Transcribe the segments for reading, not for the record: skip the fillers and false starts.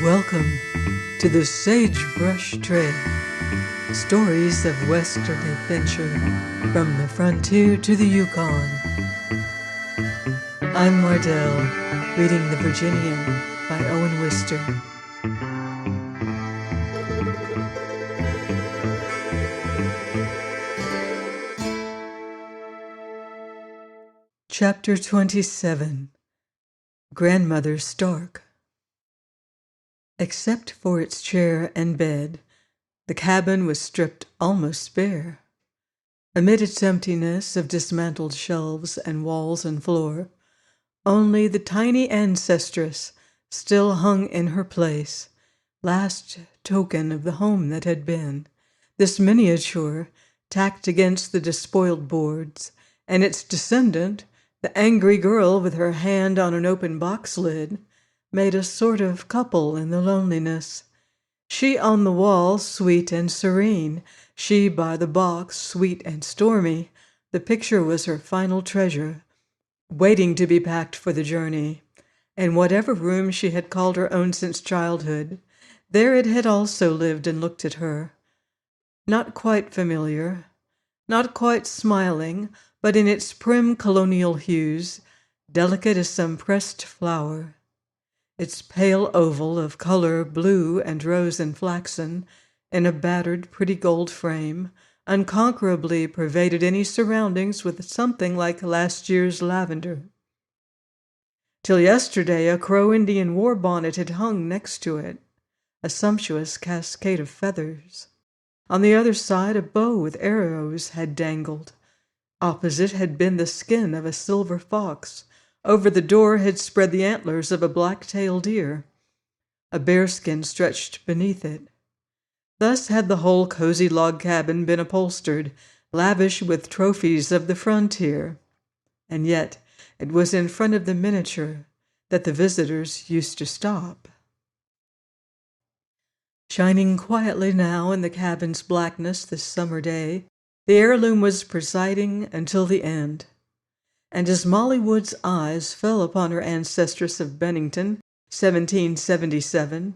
Welcome to the Sagebrush Trail, stories of Western adventure from the frontier to the Yukon. I'm Mardell, reading The Virginian by Owen Wister. Chapter 27. Grandmother Stark. Except for its chair and bed, the cabin was stripped almost bare. Amid its emptiness of dismantled shelves and walls and floor, only the tiny ancestress still hung in her place, last token of the home that had been, this miniature tacked against the despoiled boards, and its descendant, the angry girl with her hand on an open box lid, made a sort of couple in the loneliness. She on the wall, sweet and serene, she by the box, sweet and stormy. The picture was her final treasure, waiting to be packed for the journey. In whatever room she had called her own since childhood, there it had also lived and looked at her. Not quite familiar, not quite smiling, but in its prim colonial hues, delicate as some pressed flower. Its pale oval of color, blue and rose and flaxen, in a battered, pretty gold frame, unconquerably pervaded any surroundings with something like last year's lavender. Till yesterday, a Crow-Indian war bonnet had hung next to it, a sumptuous cascade of feathers. On the other side, a bow with arrows had dangled. Opposite had been the skin of a silver fox. Over the door had spread the antlers of a black-tailed deer. A bearskin stretched beneath it. Thus had the whole cozy log cabin been upholstered, lavish with trophies of the frontier. And yet it was in front of the miniature that the visitors used to stop. Shining quietly now in the cabin's blackness this summer day, the heirloom was presiding until the end. And as Molly Wood's eyes fell upon her ancestress of Bennington, 1777,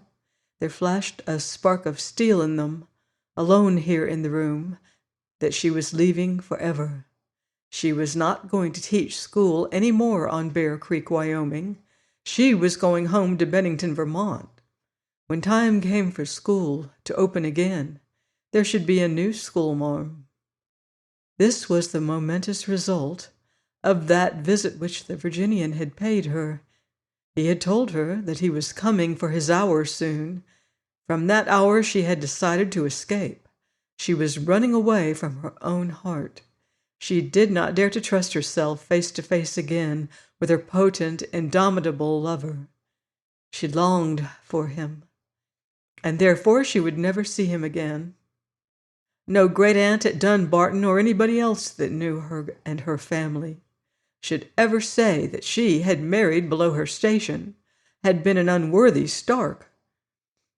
there flashed a spark of steel in them, alone here in the room, that she was leaving forever. She was not going to teach school any more on Bear Creek, Wyoming. She was going home to Bennington, Vermont. When time came for school to open again, there should be a new schoolmarm. This was the momentous result of that visit which the Virginian had paid her. He had told her that he was coming for his hour soon. From that hour she had decided to escape. She was running away from her own heart. She did not dare to trust herself face to face again with her potent, indomitable lover. She longed for him, and therefore she would never see him again. No great-aunt at Dunbarton or anybody else that knew her and her family should ever say that she had married below her station, had been an unworthy Stark.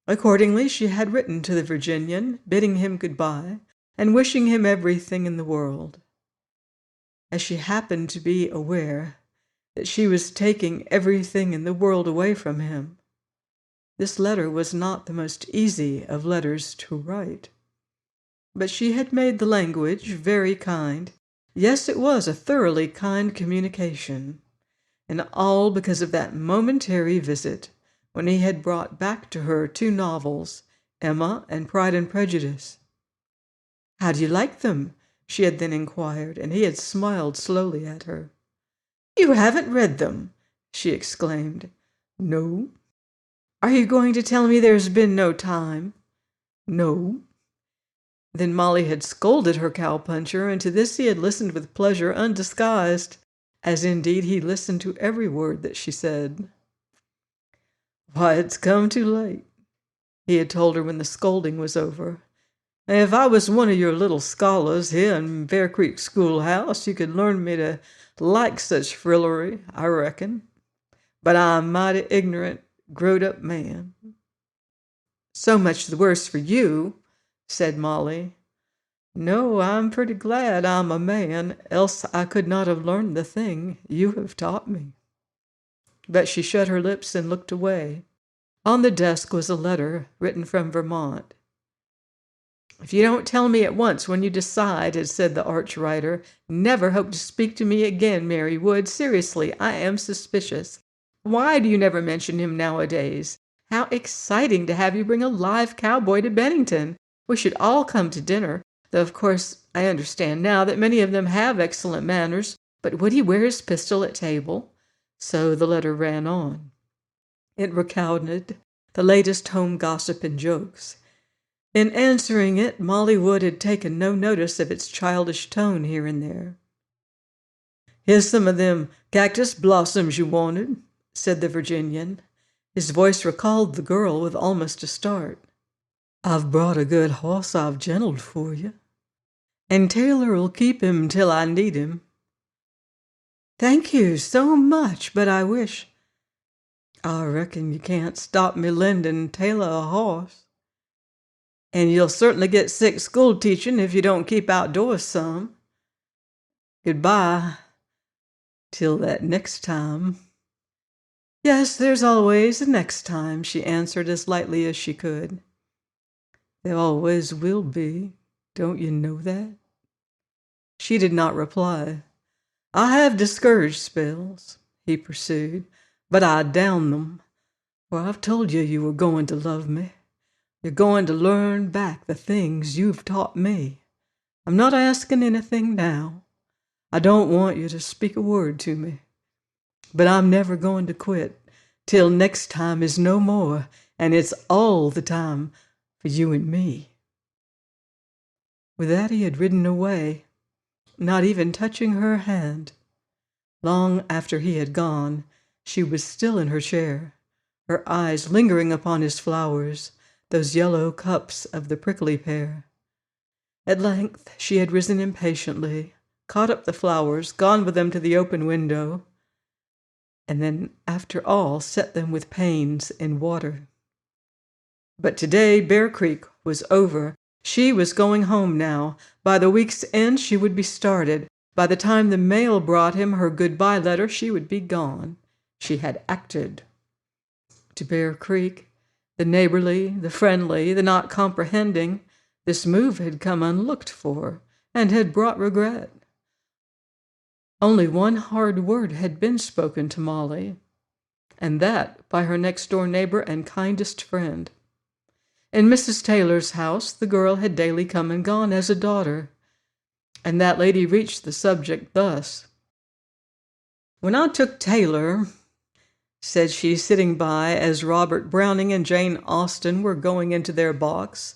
Accordingly, she had written to the Virginian, bidding him good-bye, and wishing him everything in the world. As she happened to be aware that she was taking everything in the world away from him, this letter was not the most easy of letters to write. But she had made the language very kind. Yes, it was a thoroughly kind communication, and all because of that momentary visit when he had brought back to her two novels, Emma and Pride and Prejudice. "How do you like them?" she had then inquired, and he had smiled slowly at her. "You haven't read them!" she exclaimed. "No." "Are you going to tell me there's been no time?" "No." Then Molly had scolded her cowpuncher, and to this he had listened with pleasure undisguised, as indeed he listened to every word that she said. "Why, it's come too late," he had told her when the scolding was over. "If I was one of your little scholars here in Bear Creek schoolhouse, you could learn me to like such frillery, I reckon. But I'm a mighty ignorant, growed-up man." "So much the worse for you," said Molly. "No, I'm pretty glad I'm a man, else I could not have learned the thing you have taught me." But she shut her lips and looked away. On the desk was a letter written from Vermont. "If you don't tell me at once when you decide," had said the arch writer, "never hope to speak to me again, Mary Wood. Seriously, I am suspicious. Why do you never mention him nowadays? How exciting to have you bring a live cowboy to Bennington. We should all come to dinner, though of course I understand now that many of them have excellent manners, but would he wear his pistol at table?" So the letter ran on. It recounted the latest home gossip and jokes. In answering it, Molly Wood had taken no notice of its childish tone here and there. "Here's some of them cactus blossoms you wanted," said the Virginian. His voice recalled the girl with almost a start. "I've brought a good horse I've gentled for you, and Taylor'll keep him till I need him." "Thank you so much, but I wish—" "I reckon you can't stop me lending Taylor a horse." "And you'll certainly get sick school teaching if you don't keep outdoors some. Goodbye, till that next time." "Yes, there's always a next time," she answered as lightly as she could. "There always will be. Don't you know that?" She did not reply. "I have discouraged spells," he pursued, "but I down them, for I've told you were going to love me. You're going to learn back the things you've taught me. I'm not asking anything now. I don't want you to speak a word to me. But I'm never going to quit till next time is no more, and it's all the time for you and me." With that he had ridden away, not even touching her hand. Long after he had gone, she was still in her chair, her eyes lingering upon his flowers, those yellow cups of the prickly pear. At length she had risen impatiently, caught up the flowers, gone with them to the open window, and then, after all, set them with pains in water. But today Bear Creek was over. She was going home now. By the week's end she would be started. By the time the mail brought him her goodbye letter, she would be gone. She had acted. To Bear Creek, the neighborly, the friendly, the not comprehending, this move had come unlooked for and had brought regret. Only one hard word had been spoken to Molly, and that by her next-door neighbor and kindest friend. In Mrs. Taylor's house, the girl had daily come and gone as a daughter, and that lady reached the subject thus. "When I took Taylor," said she, sitting by as Robert Browning and Jane Austen were going into their box,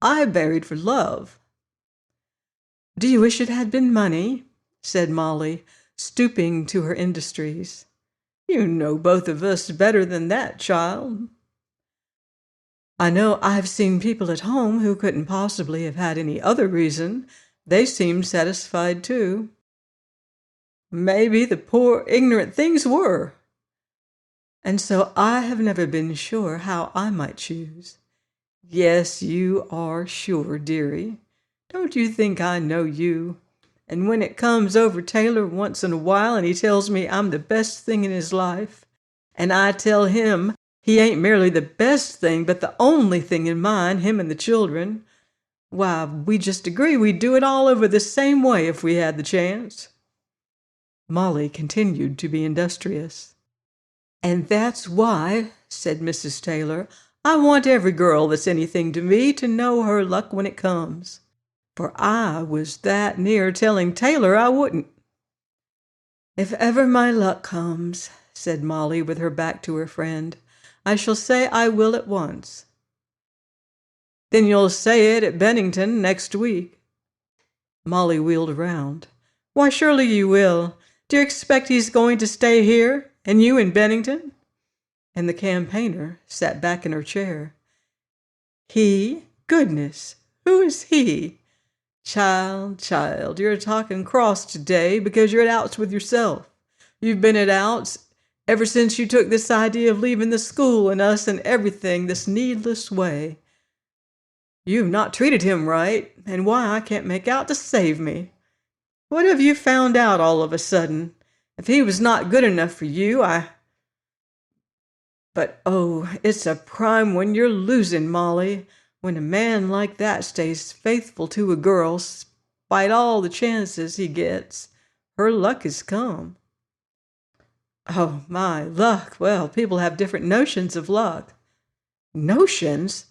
"I married for love." "Do you wish it had been money?" said Molly, stooping to her industries. "You know both of us better than that, child." "I know I've seen people at home who couldn't possibly have had any other reason. They seemed satisfied, too." "Maybe the poor ignorant things were." "And so I have never been sure how I might choose." "Yes, you are sure, dearie. Don't you think I know you? And when it comes over Taylor once in a while and he tells me I'm the best thing in his life, and I tell him he ain't merely the best thing but the only thing in mine, him and the children, why, we just agree we'd do it all over the same way if we had the chance." Molly continued to be industrious. "And that's why," said Mrs. Taylor, "I want every girl that's anything to me to know her luck when it comes. For I was that near telling Taylor I wouldn't." "If ever my luck comes," said Molly with her back to her friend, "I shall say I will at once." "Then you'll say it at Bennington next week." Molly wheeled around. "Why, surely you will. Do you expect he's going to stay here, and you in Bennington?" And the campaigner sat back in her chair. "He? Goodness! Who is he?" Child, you're talking cross today because you're at outs with yourself. You've been at outs ever since you took this idea of leaving the school and us and everything this needless way. You've not treated him right, and why I can't make out to save me. What have you found out all of a sudden? If he was not good enough for you, But oh, it's a prime when you're losing, Molly, when a man like that stays faithful to a girl spite all the chances he gets. Her luck has come." "Oh, my luck. Well, people have different notions of luck." "Notions?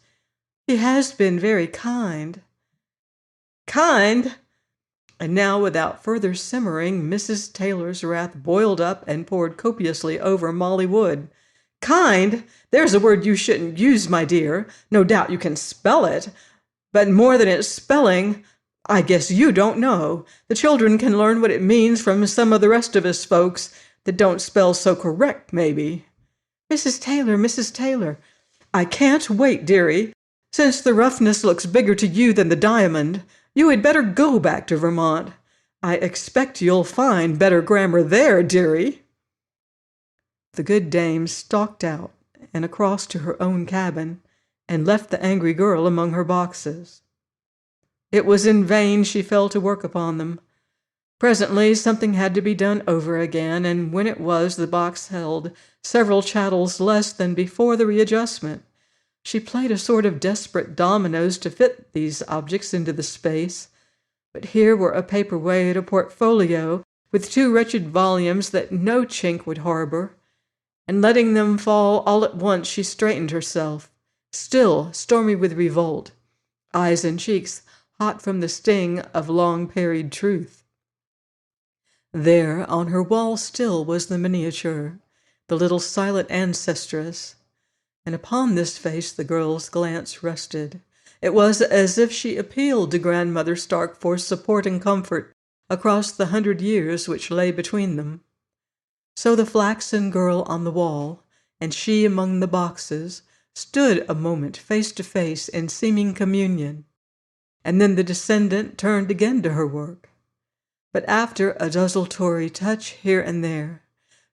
He has been very kind." "Kind?" And now, without further simmering, Mrs. Taylor's wrath boiled up and poured copiously over Molly Wood. "Kind? There's a word you shouldn't use, my dear. No doubt you can spell it. But more than its spelling, I guess you don't know. The children can learn what it means from some of the rest of us folks that don't spell so correct, maybe." Mrs. Taylor, I can't wait, dearie. Since the roughness looks bigger to you than the diamond, you had better go back to Vermont. I expect you'll find better grammar there, dearie." The good dame stalked out and across to her own cabin and left the angry girl among her boxes. It was in vain she fell to work upon them. Presently something had to be done over again, and when it was, the box held several chattels less than before the readjustment. She played a sort of desperate dominoes to fit these objects into the space, but here were a paperweight, a portfolio, with 2 wretched volumes that no chink would harbor, and letting them fall all at once, she straightened herself, still stormy with revolt, eyes and cheeks hot from the sting of long-parried truth. There, on her wall still, was the miniature, the little silent ancestress, and upon this face the girl's glance rested. It was as if she appealed to Grandmother Stark for support and comfort across the 100 years which lay between them. So the flaxen girl on the wall, and she among the boxes, stood a moment face to face in seeming communion, and then the descendant turned again to her work. But after a desultory touch here and there,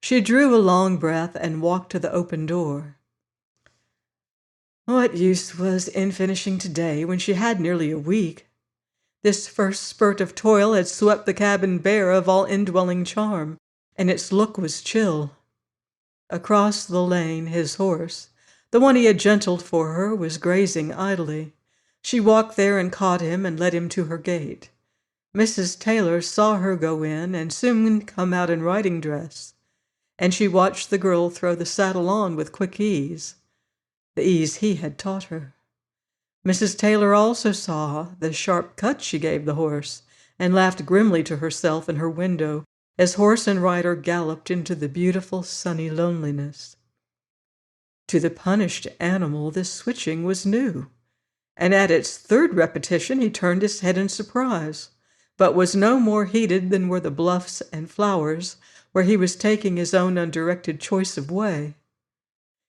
she drew a long breath and walked to the open door. What use was in finishing today when she had nearly a week? This first spurt of toil had swept the cabin bare of all indwelling charm, and its look was chill. Across the lane his horse, the one he had gentled for her, was grazing idly. She walked there and caught him and led him to her gate. Mrs. Taylor saw her go in and soon come out in riding dress, and she watched the girl throw the saddle on with quick ease, the ease he had taught her. Mrs. Taylor also saw the sharp cut she gave the horse, and laughed grimly to herself in her window as horse and rider galloped into the beautiful sunny loneliness. To the punished animal this switching was new, and at its third repetition he turned his head in surprise, but was no more heated than were the bluffs and flowers where he was taking his own undirected choice of way.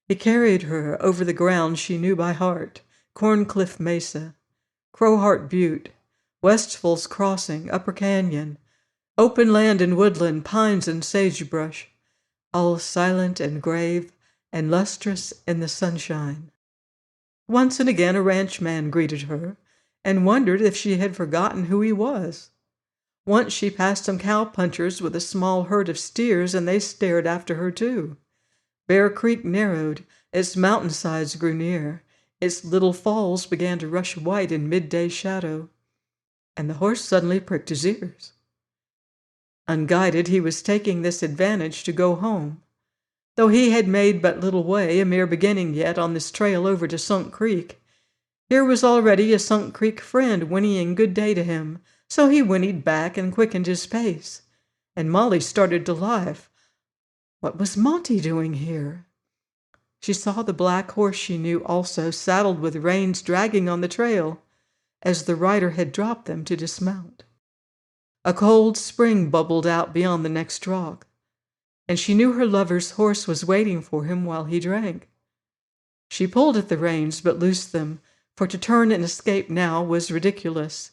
He carried her over the ground she knew by heart: Corncliff Mesa, Crowheart Butte, Westfall's Crossing, Upper Canyon, open land and woodland, pines and sagebrush, all silent and grave and lustrous in the sunshine. Once and again a ranchman greeted her, and wondered if she had forgotten who he was. Once she passed some cowpunchers with a small herd of steers, and they stared after her too. Bear Creek narrowed, its mountainsides grew near, its little falls began to rush white in midday shadow, and the horse suddenly pricked his ears. Unguided, he was taking this advantage to go home. Though he had made but little way, a mere beginning yet, on this trail over to Sunk Creek, here was already a Sunk Creek friend whinnying good day to him, so he whinnied back and quickened his pace, and Molly started to life. What was Monty doing here? She saw the black horse she knew also, saddled with reins dragging on the trail, as the rider had dropped them to dismount. A cold spring bubbled out beyond the next rock, and she knew her lover's horse was waiting for him while he drank. She pulled at the reins, but loosed them, for to turn and escape now was ridiculous.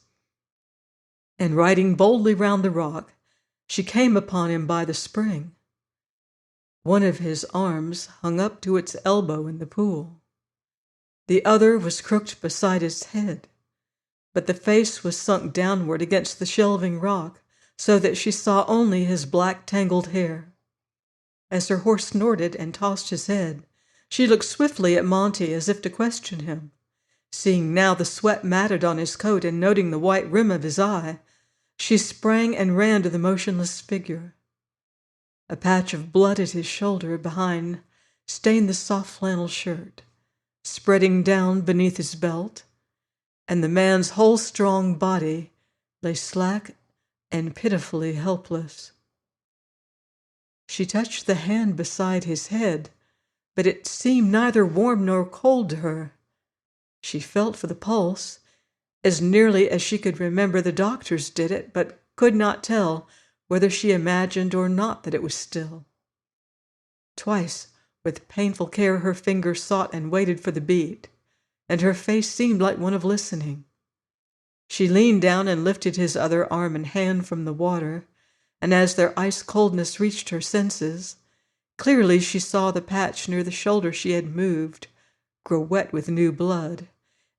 And riding boldly round the rock, she came upon him by the spring. One of his arms hung up to its elbow in the pool. The other was crooked beside his head, but the face was sunk downward against the shelving rock, so that she saw only his black tangled hair. As her horse snorted and tossed his head, She looked swiftly at Monty as if to question him. Seeing now the sweat matted on his coat and noting the white rim of his eye, she sprang and ran to the motionless figure. A patch of blood at his shoulder behind stained the soft flannel shirt, spreading down beneath his belt, and the man's whole strong body lay slack and pitifully helpless. She touched the hand beside his head, but it seemed neither warm nor cold to her. She felt for the pulse, as nearly as she could remember the doctors did it, but could not tell whether she imagined or not that it was still. Twice, with painful care, her fingers sought and waited for the beat, and her face seemed like one of listening. She leaned down and lifted his other arm and hand from the water, and as their ice coldness reached her senses, clearly she saw the patch near the shoulder she had moved grow wet with new blood,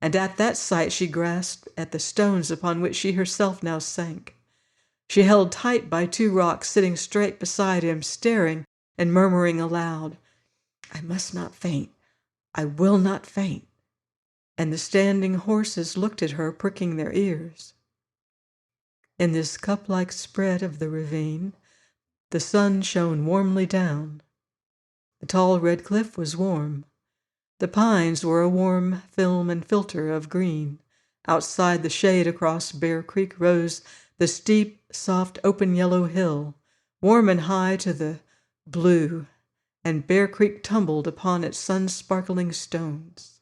and at that sight she grasped at the stones upon which she herself now sank. She held tight by two rocks sitting straight beside him, staring and murmuring aloud, "I must not faint. I will not faint." And the standing horses looked at her, pricking their ears. In this cup-like spread of the ravine, the sun shone warmly down. The tall red cliff was warm. The pines were a warm film and filter of green. Outside the shade across Bear Creek rose the steep, soft, open yellow hill, warm and high to the blue, and Bear Creek tumbled upon its sun-sparkling stones.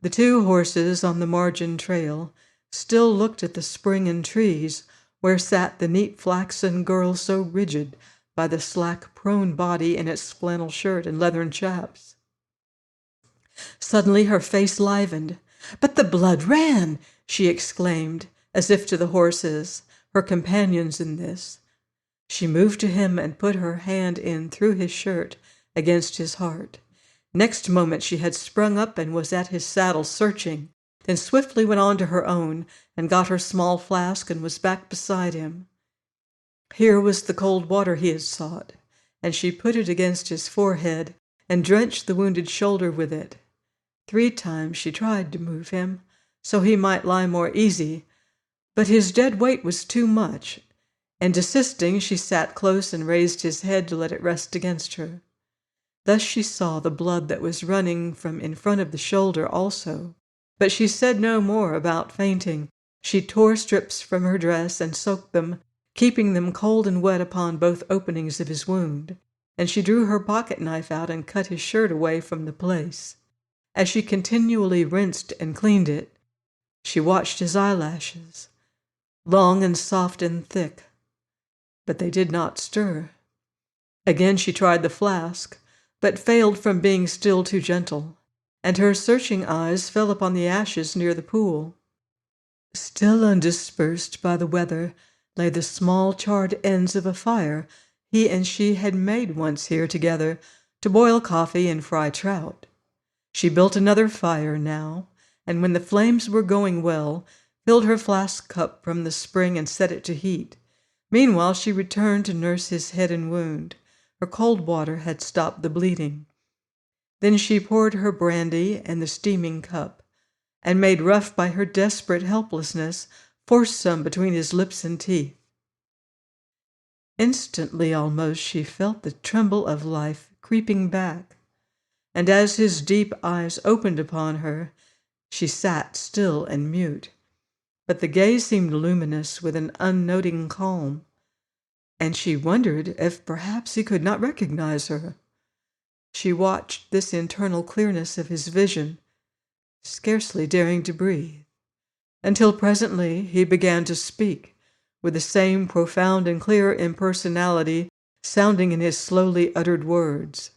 The two horses on the margin trail still looked at the spring and trees where sat the neat flaxen girl so rigid by the slack, prone body in its flannel shirt and leathern chaps. Suddenly her face livened. "But the blood ran!" she exclaimed, as if to the horses, her companions in this. She moved to him and put her hand in through his shirt against his heart. Next moment she had sprung up and was at his saddle, searching, then swiftly went on to her own and got her small flask and was back beside him. Here was the cold water he had sought, and she put it against his forehead and drenched the wounded shoulder with it. 3 times she tried to move him, so he might lie more easy, but his dead weight was too much, and desisting, she sat close and raised his head to let it rest against her. Thus she saw the blood that was running from in front of the shoulder also, but she said no more about fainting. She tore strips from her dress and soaked them, keeping them cold and wet upon both openings of his wound, and she drew her pocket-knife out and cut his shirt away from the place. As she continually rinsed and cleaned it, she watched his eyelashes, long and soft and thick, but they did not stir. Again she tried the flask, but failed from being still too gentle, and her searching eyes fell upon the ashes near the pool. Still undispersed by the weather lay the small charred ends of a fire he and she had made once here together to boil coffee and fry trout. She built another fire now, and when the flames were going well, filled her flask cup from the spring and set it to heat. Meanwhile she returned to nurse his head and wound. Her cold water had stopped the bleeding. Then she poured her brandy and the steaming cup, and made rough by her desperate helplessness, forced some between his lips and teeth. Instantly almost she felt the tremble of life creeping back, and as his deep eyes opened upon her, she sat still and mute, but the gaze seemed luminous with an unnoting calm, and she wondered if perhaps he could not recognize her. She watched this internal clearness of his vision, scarcely daring to breathe, until presently he began to speak, with the same profound and clear impersonality sounding in his slowly uttered words.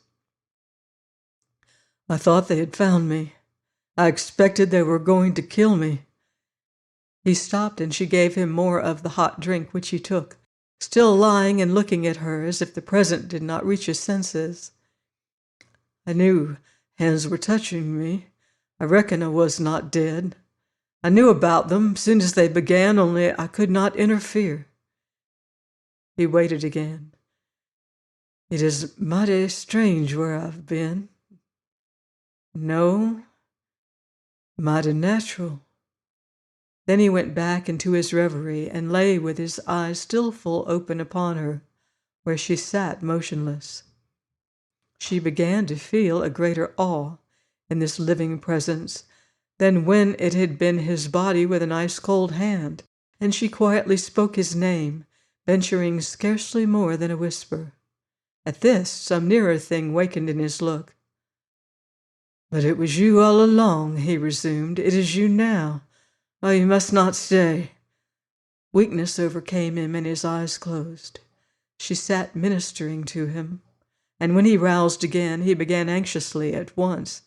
"I thought they had found me. I expected they were going to kill me." He stopped, and she gave him more of the hot drink, which he took, still lying and looking at her as if the present did not reach his senses. "I knew hands were touching me. I reckon I was not dead. I knew about them soon as they began, only I could not interfere." He waited again. "It is mighty strange where I've been. No, mighty natural. Then he went back into his reverie and lay with his eyes still full open upon her, where she sat motionless. She began to feel a greater awe in this living presence than when it had been his body with an ice-cold hand, and she quietly spoke his name, venturing scarcely more than a whisper. At this, some nearer thing wakened in his look. "But it was you all along," he resumed. "It is you now. Oh, you must not stay." Weakness overcame him, and his eyes closed. She sat ministering to him, and when he roused again, he began anxiously at once.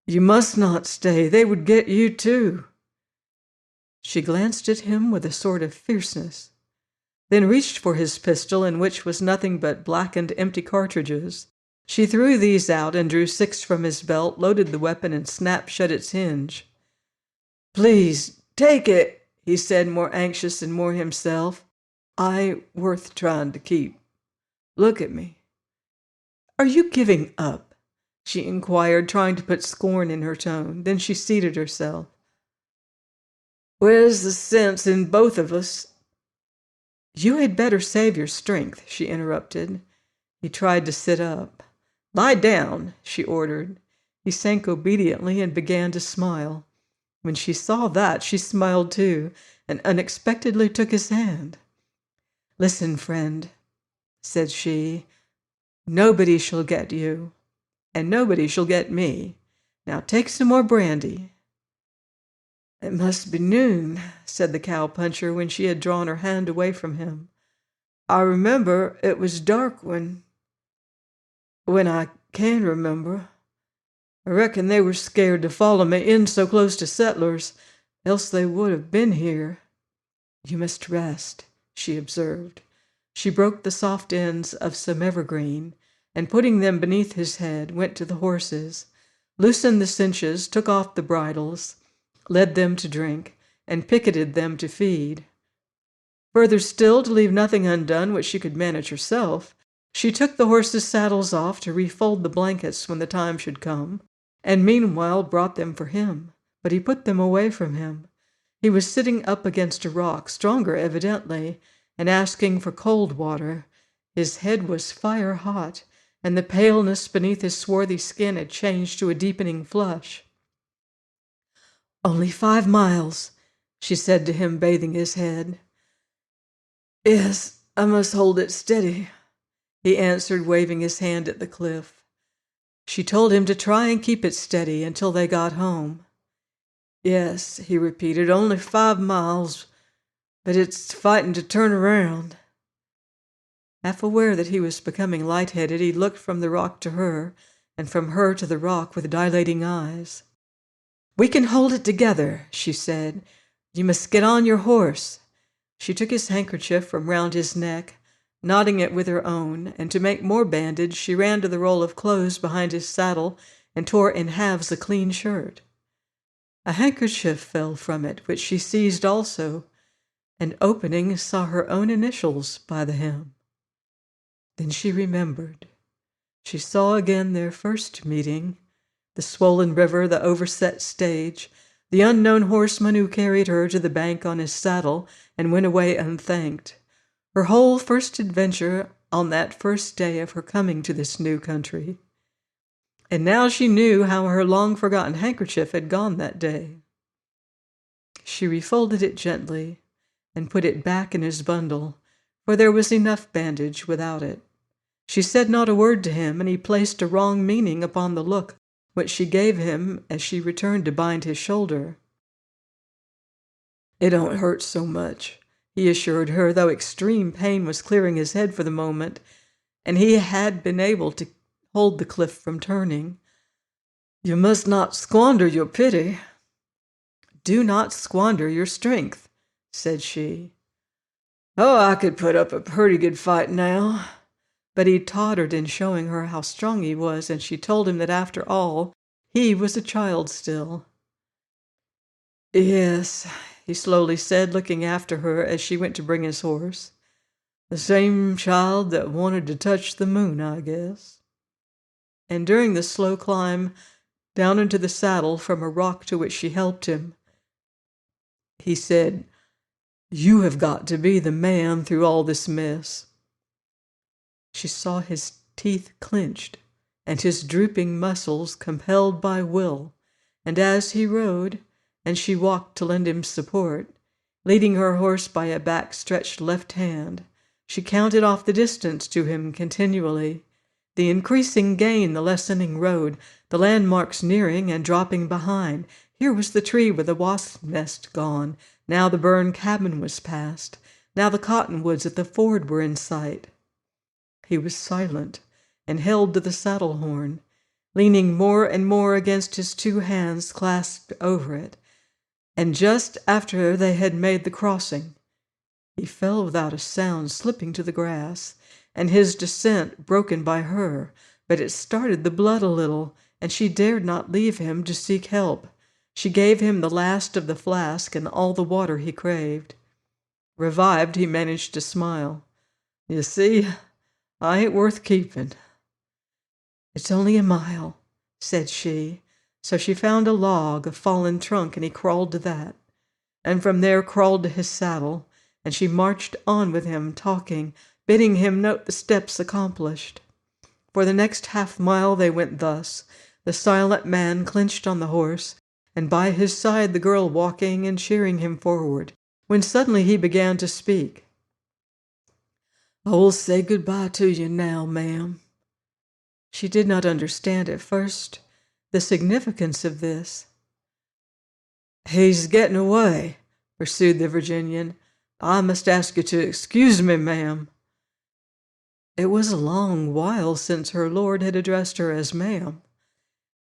"You must not stay. They would get you too." She glanced at him with a sort of fierceness, then reached for his pistol, in which was nothing but blackened empty cartridges. She threw these out and drew 6 from his belt, loaded the weapon, and snapped shut its hinge. "Please, take it," he said, more anxious and more himself. "I worth trying to keep. Look at me." "Are you giving up?" she inquired, trying to put scorn in her tone. Then she seated herself. "Where's the sense in both of us?" "You had better save your strength," she interrupted. He tried to sit up. "Lie down," she ordered. He sank obediently and began to smile. When she saw that, she smiled too, and unexpectedly took his hand. "Listen, friend," said she. "Nobody shall get you, and nobody shall get me. Now take some more brandy." "It must be noon," said the cowpuncher when she had drawn her hand away from him. "I remember it was dark when I can remember. I reckon they were scared to follow me in so close to settlers, else they would have been here." "You must rest," she observed. She broke the soft ends of some evergreen, and putting them beneath his head, went to the horses, loosened the cinches, took off the bridles, led them to drink, and picketed them to feed. Further still, to leave nothing undone which she could manage herself, she took the horses' saddles off to refold the blankets when the time should come, and meanwhile brought them for him. But he put them away from him. He was sitting up against a rock, stronger evidently, and asking for cold water. His head was fire hot, and the paleness beneath his swarthy skin had changed to a deepening flush. "Only 5 miles," she said to him, bathing his head. "Yes, I must hold it steady," he answered, waving his hand at the cliff. She told him to try and keep it steady until they got home. "Yes," he repeated, "only 5 miles, but it's fighting to turn around." Half aware that he was becoming lightheaded, he looked from the rock to her, and from her to the rock with dilating eyes. "We can hold it together," she said. "You must get on your horse." She took his handkerchief from round his neck, knotting it with her own, and to make more bandage, she ran to the roll of clothes behind his saddle and tore in halves a clean shirt. A handkerchief fell from it, which she seized also, and opening, saw her own initials by the hem. Then she remembered. She saw again their first meeting, the swollen river, the overset stage, the unknown horseman who carried her to the bank on his saddle and went away unthanked. Her whole first adventure on that first day of her coming to this new country. And now she knew how her long-forgotten handkerchief had gone that day. She refolded it gently and put it back in his bundle, for there was enough bandage without it. She said not a word to him, and he placed a wrong meaning upon the look which she gave him as she returned to bind his shoulder. "It don't hurt so much," he assured her, though extreme pain was clearing his head for the moment, and he had been able to hold the cliff from turning. "You must not squander your pity." "Do not squander your strength," said she. "Oh, I could put up a pretty good fight now." But he tottered in showing her how strong he was, and she told him that after all, he was a child still. "Yes," he slowly said, looking after her as she went to bring his horse. "The same child that wanted to touch the moon, I guess." and during the slow climb down into the saddle from a rock to which she helped him, he said, "You have got to be the man through all this mess." She saw his teeth clenched and his drooping muscles compelled by will, and as he rode, and she walked to lend him support, leading her horse by a back-stretched left hand, she counted off the distance to him continually, the increasing gain, the lessening road, the landmarks nearing and dropping behind. Here was the tree with the wasp nest gone. Now the burned cabin was past. Now the cottonwoods at the ford were in sight. He was silent and held to the saddle horn, leaning more and more against his two hands clasped over it. And just after they had made the crossing, he fell without a sound, slipping to the grass, and his descent broken by her, but it started the blood a little, and she dared not leave him to seek help. She gave him the last of the flask and all the water he craved. Revived, he managed to smile. "You see, I ain't worth keeping." "It's only a mile," said she. So she found a log, a fallen trunk, and he crawled to that, and from there crawled to his saddle, and she marched on with him, talking, bidding him note the steps accomplished. For the next half-mile they went thus, the silent man clenched on the horse, and by his side the girl walking and cheering him forward, when suddenly he began to speak. "I will say good-bye to you now, ma'am." She did not understand at first the significance of this. "He's getting away," pursued the Virginian. "I must ask you to excuse me, ma'am." It was a long while since her lord had addressed her as ma'am.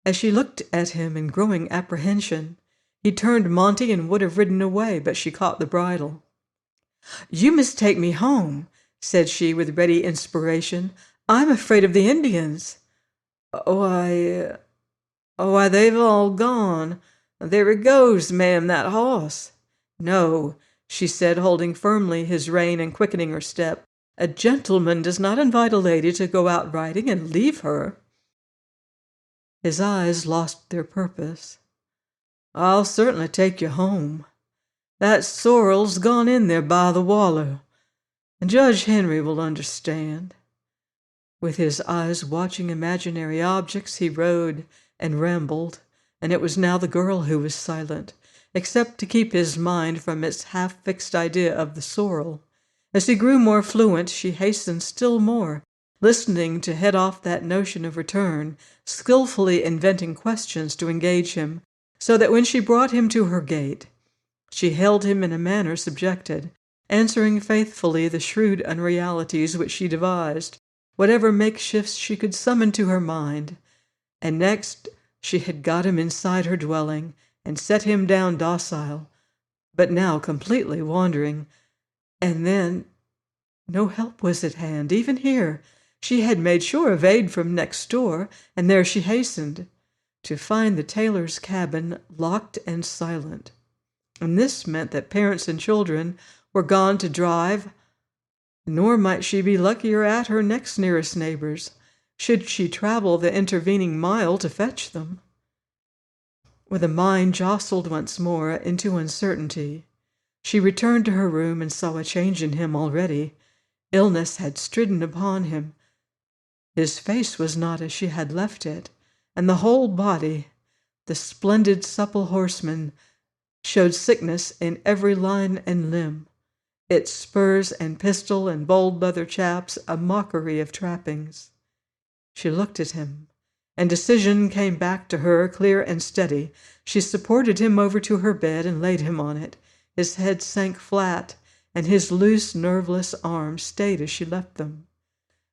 As she looked at him in growing apprehension, he turned Monty and would have ridden away, but she caught the bridle. "You must take me home," said she with ready inspiration. "I'm afraid of the Indians." Why, they've all gone. There it goes, ma'am, that horse." "No," she said, holding firmly his rein and quickening her step. "A gentleman does not invite a lady to go out riding and leave her." His eyes lost their purpose. "I'll certainly take you home. That sorrel's gone in there by the waller, and Judge Henry will understand." With his eyes watching imaginary objects, he rode and rambled, and it was now the girl who was silent, except to keep his mind from its half-fixed idea of the sorrel. As he grew more fluent, she hastened still more, listening to head off that notion of return, skillfully inventing questions to engage him, so that when she brought him to her gate, she held him in a manner subjected, answering faithfully the shrewd unrealities which she devised, whatever makeshifts she could summon to her mind. And next she had got him inside her dwelling and set him down docile, but now completely wandering. And then no help was at hand, even here. She had made sure of aid from next door, and there she hastened, to find the tailor's cabin locked and silent. And this meant that parents and children were gone to drive, nor might she be luckier at her next nearest neighbors, should she travel the intervening mile to fetch them. With a mind jostled once more into uncertainty, she returned to her room and saw a change in him already. Illness had stridden upon him. His face was not as she had left it, and the whole body, the splendid supple horseman, showed sickness in every line and limb, its spurs and pistol and bold leather chaps a mockery of trappings. She looked at him, and decision came back to her clear and steady. She supported him over to her bed and laid him on it. His head sank flat, and his loose, nerveless arms stayed as she left them.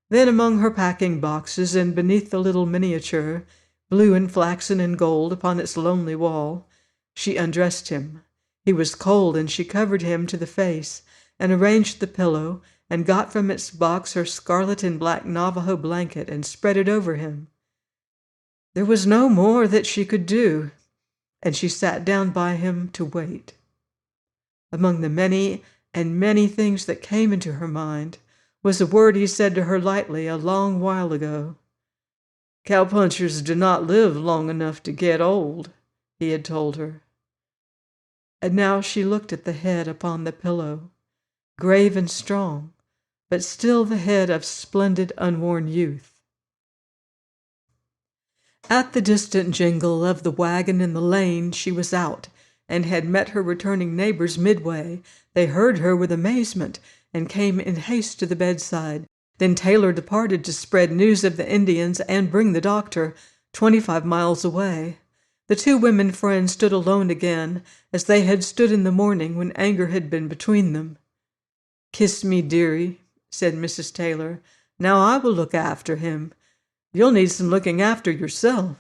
Then among her packing boxes and beneath the little miniature, blue and flaxen and gold, upon its lonely wall, she undressed him. He was cold, and she covered him to the face, and arranged the pillow, and got from its box her scarlet and black Navajo blanket, and spread it over him. There was no more that she could do, and she sat down by him to wait. Among the many and many things that came into her mind was a word he said to her lightly a long while ago. Cowpunchers do not live long enough to get old, he had told her. And now she looked at the head upon the pillow, grave and strong, but still the head of splendid unworn youth. At the distant jingle of the wagon in the lane she was out, and had met her returning neighbors midway. They heard her with amazement, and came in haste to the bedside. Then Taylor departed to spread news of the Indians and bring the doctor, 25 miles away. The two women friends stood alone again, as they had stood in the morning when anger had been between them. "Kiss me, dearie," said Mrs. Taylor. "Now I will look after him. You'll need some looking after yourself."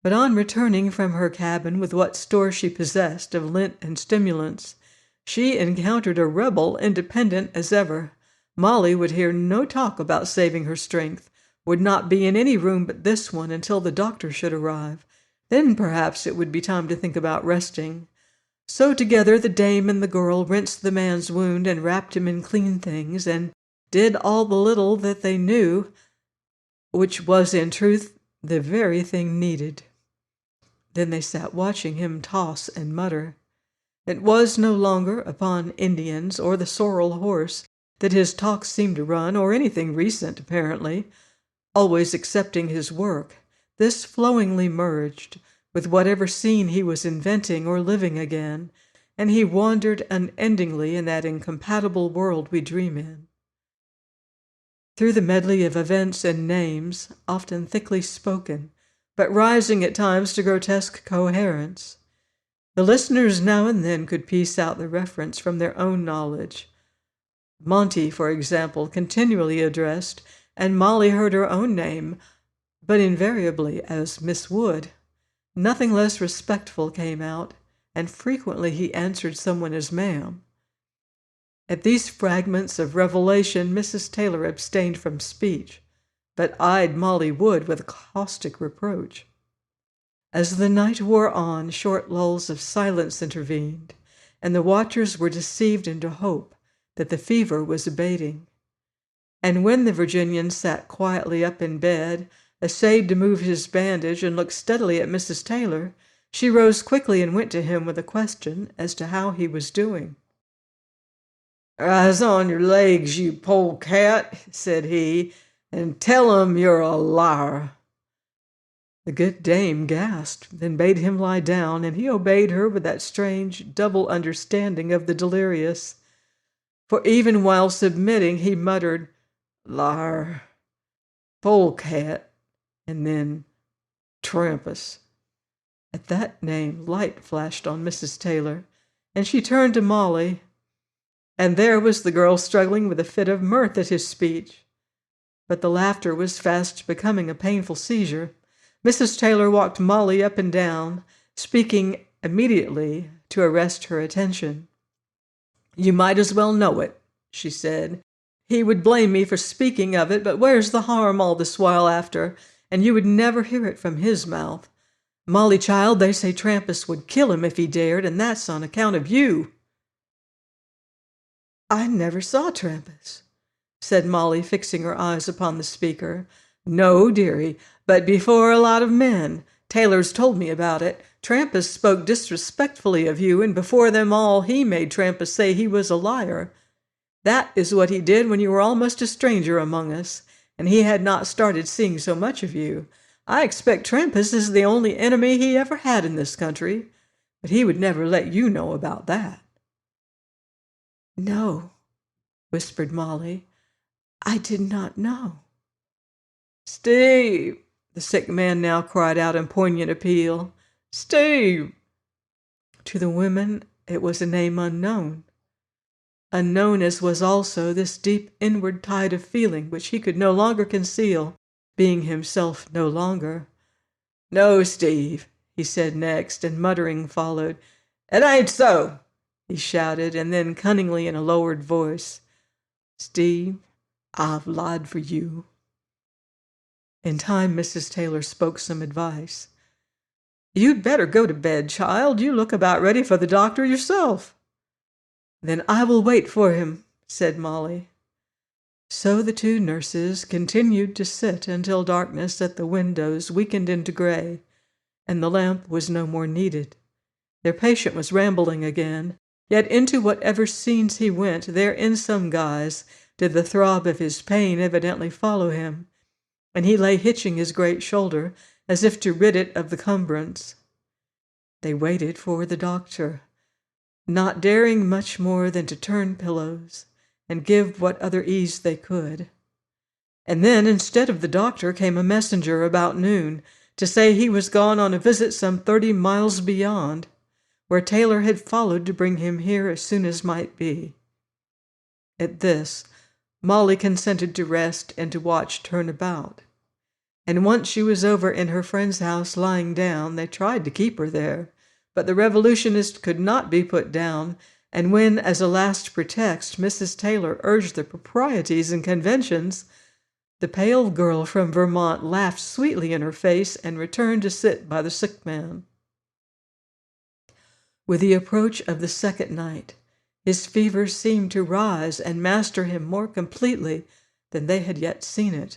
But on returning from her cabin with what store she possessed of lint and stimulants, she encountered a rebel independent as ever. Molly would hear no talk about saving her strength, would not be in any room but this one until the doctor should arrive. Then perhaps it would be time to think about resting. So together the dame and the girl rinsed the man's wound and wrapped him in clean things, and did all the little that they knew, which was in truth the very thing needed. Then they sat watching him toss and mutter. It was no longer upon Indians or the sorrel horse that his talk seemed to run, or anything recent, apparently, always excepting his work. This flowingly merged with whatever scene he was inventing or living again, and he wandered unendingly in that incompatible world we dream in. Through the medley of events and names, often thickly spoken, but rising at times to grotesque coherence, the listeners now and then could piece out the reference from their own knowledge. Monty, for example, continually addressed, and Molly heard her own name, but invariably as Miss Wood. Nothing less respectful came out, and frequently he answered someone as ma'am. At these fragments of revelation Mrs. Taylor abstained from speech, but eyed Molly Wood with caustic reproach. As the night wore on, short lulls of silence intervened, and the watchers were deceived into hope that the fever was abating. And when the Virginian sat quietly up in bed, essayed to move his bandage, and looked steadily at Mrs. Taylor, she rose quickly and went to him with a question as to how he was doing. "Rise on your legs, you polecat," said he, "and tell 'em you're a liar." The good dame gasped, then bade him lie down, and he obeyed her with that strange double understanding of the delirious. For even while submitting, he muttered, "Liar, polecat," and then Trampas. At that name, light flashed on Mrs. Taylor, and she turned to Molly, and there was the girl struggling with a fit of mirth at his speech. But the laughter was fast becoming a painful seizure. Mrs. Taylor walked Molly up and down, speaking immediately to arrest her attention. "You might as well know it," she said. "He would blame me for speaking of it, but where's the harm all this while after? And you would never hear it from his mouth. Molly, child, they say Trampas would kill him if he dared, and that's on account of you." "I never saw Trampas," said Molly, fixing her eyes upon the speaker. "No, dearie, but before a lot of men. Taylor's told me about it. Trampas spoke disrespectfully of you, and before them all he made Trampas say he was a liar. That is what he did when you were almost a stranger among us, and he had not started seeing so much of you. I expect Trampas is the only enemy he ever had in this country, but he would never let you know about that." "No," whispered Molly, "I did not know." "Steve!" the sick man now cried out in poignant appeal. "Steve!" To the women it was a name unknown. Unknown as was also this deep inward tide of feeling which he could no longer conceal, being himself no longer. "No, Steve," he said next, and muttering followed. "It ain't so," he shouted, and then cunningly in a lowered voice, "Steve, I've lied for you." In time Mrs. Taylor spoke some advice. "You'd better go to bed, child. You look about ready for the doctor yourself." "Then I will wait for him," said Molly. So the two nurses continued to sit until darkness at the windows weakened into gray, and the lamp was no more needed. Their patient was rambling again, yet into whatever scenes he went, there in some guise did the throb of his pain evidently follow him, and he lay hitching his great shoulder as if to rid it of the cumbrance. They waited for the doctor, not daring much more than to turn pillows and give what other ease they could. And then, instead of the doctor, came a messenger about noon to say he was gone on a visit some 30 miles beyond, where Taylor had followed to bring him here as soon as might be. At this, Molly consented to rest and to watch turn about. And once she was over in her friend's house lying down, they tried to keep her there, but the revolutionist could not be put down, and when, as a last pretext, Mrs. Taylor urged the proprieties and conventions, the pale girl from Vermont laughed sweetly in her face and returned to sit by the sick man. With the approach of the second night, his fever seemed to rise and master him more completely than they had yet seen it,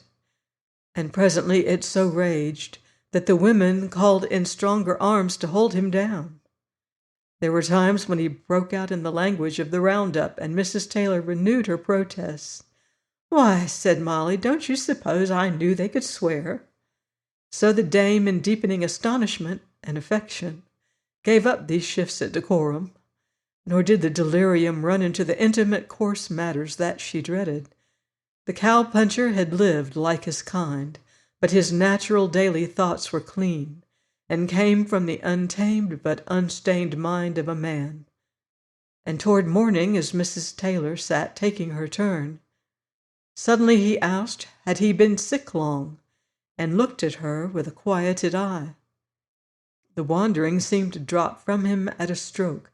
and presently it so raged that the women called in stronger arms to hold him down. There were times when he broke out in the language of the roundup, and Mrs. Taylor renewed her protests. "Why," said Molly, "don't you suppose I knew they could swear?" So the dame, in deepening astonishment and affection, gave up these shifts at decorum, nor did the delirium run into the intimate coarse matters that she dreaded. The cow-puncher had lived like his kind, but his natural daily thoughts were clean, and came from the untamed but unstained mind of a man. And toward morning, as Mrs. Taylor sat taking her turn, suddenly he asked had he been sick long, and looked at her with a quieted eye. The wandering seemed to drop from him at a stroke,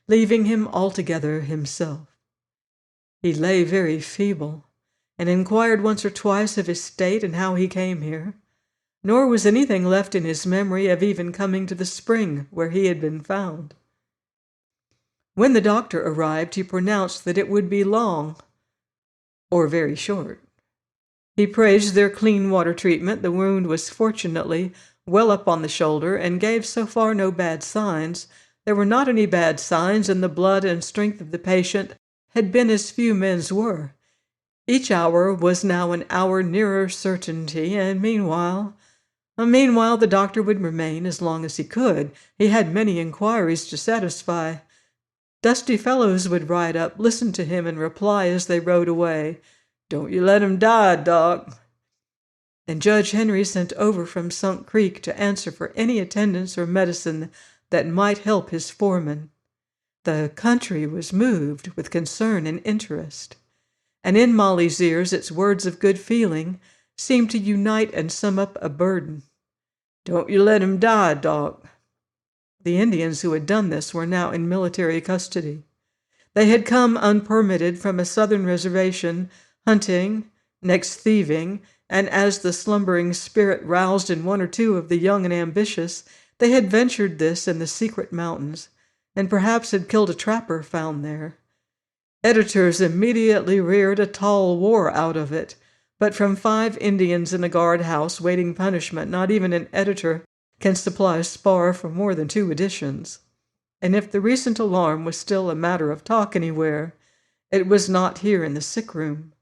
leaving him altogether himself. He lay very feeble, and inquired once or twice of his state and how he came here, nor was anything left in his memory of even coming to the spring where he had been found. When the doctor arrived, he pronounced that it would be long, or very short. He praised their clean water treatment. The wound was fortunately well up on the shoulder, and gave so far no bad signs. There were not any bad signs, and the blood and strength of the patient had been as few men's were. Each hour was now an hour nearer certainty, and meanwhile the doctor would remain as long as he could. He had many inquiries to satisfy. Dusty fellows would ride up, listen to him, and reply as they rode away, "Don't you let him die, Doc." And Judge Henry sent over from Sunk Creek to answer for any attendance or medicine that might help his foreman. The country was moved with concern and interest, and in Molly's ears its words of good feeling seemed to unite and sum up a burden. "Don't you let him die, Doc." The Indians who had done this were now in military custody. They had come unpermitted from a southern reservation, hunting, next thieving, and as the slumbering spirit roused in one or two of the young and ambitious, they had ventured this in the secret mountains, and perhaps had killed a trapper found there. Editors immediately reared a tall war out of it, but from 5 Indians in a guard-house waiting punishment, not even an editor can supply spar for more than 2 editions. And if the recent alarm was still a matter of talk anywhere, it was not here in the sick-room.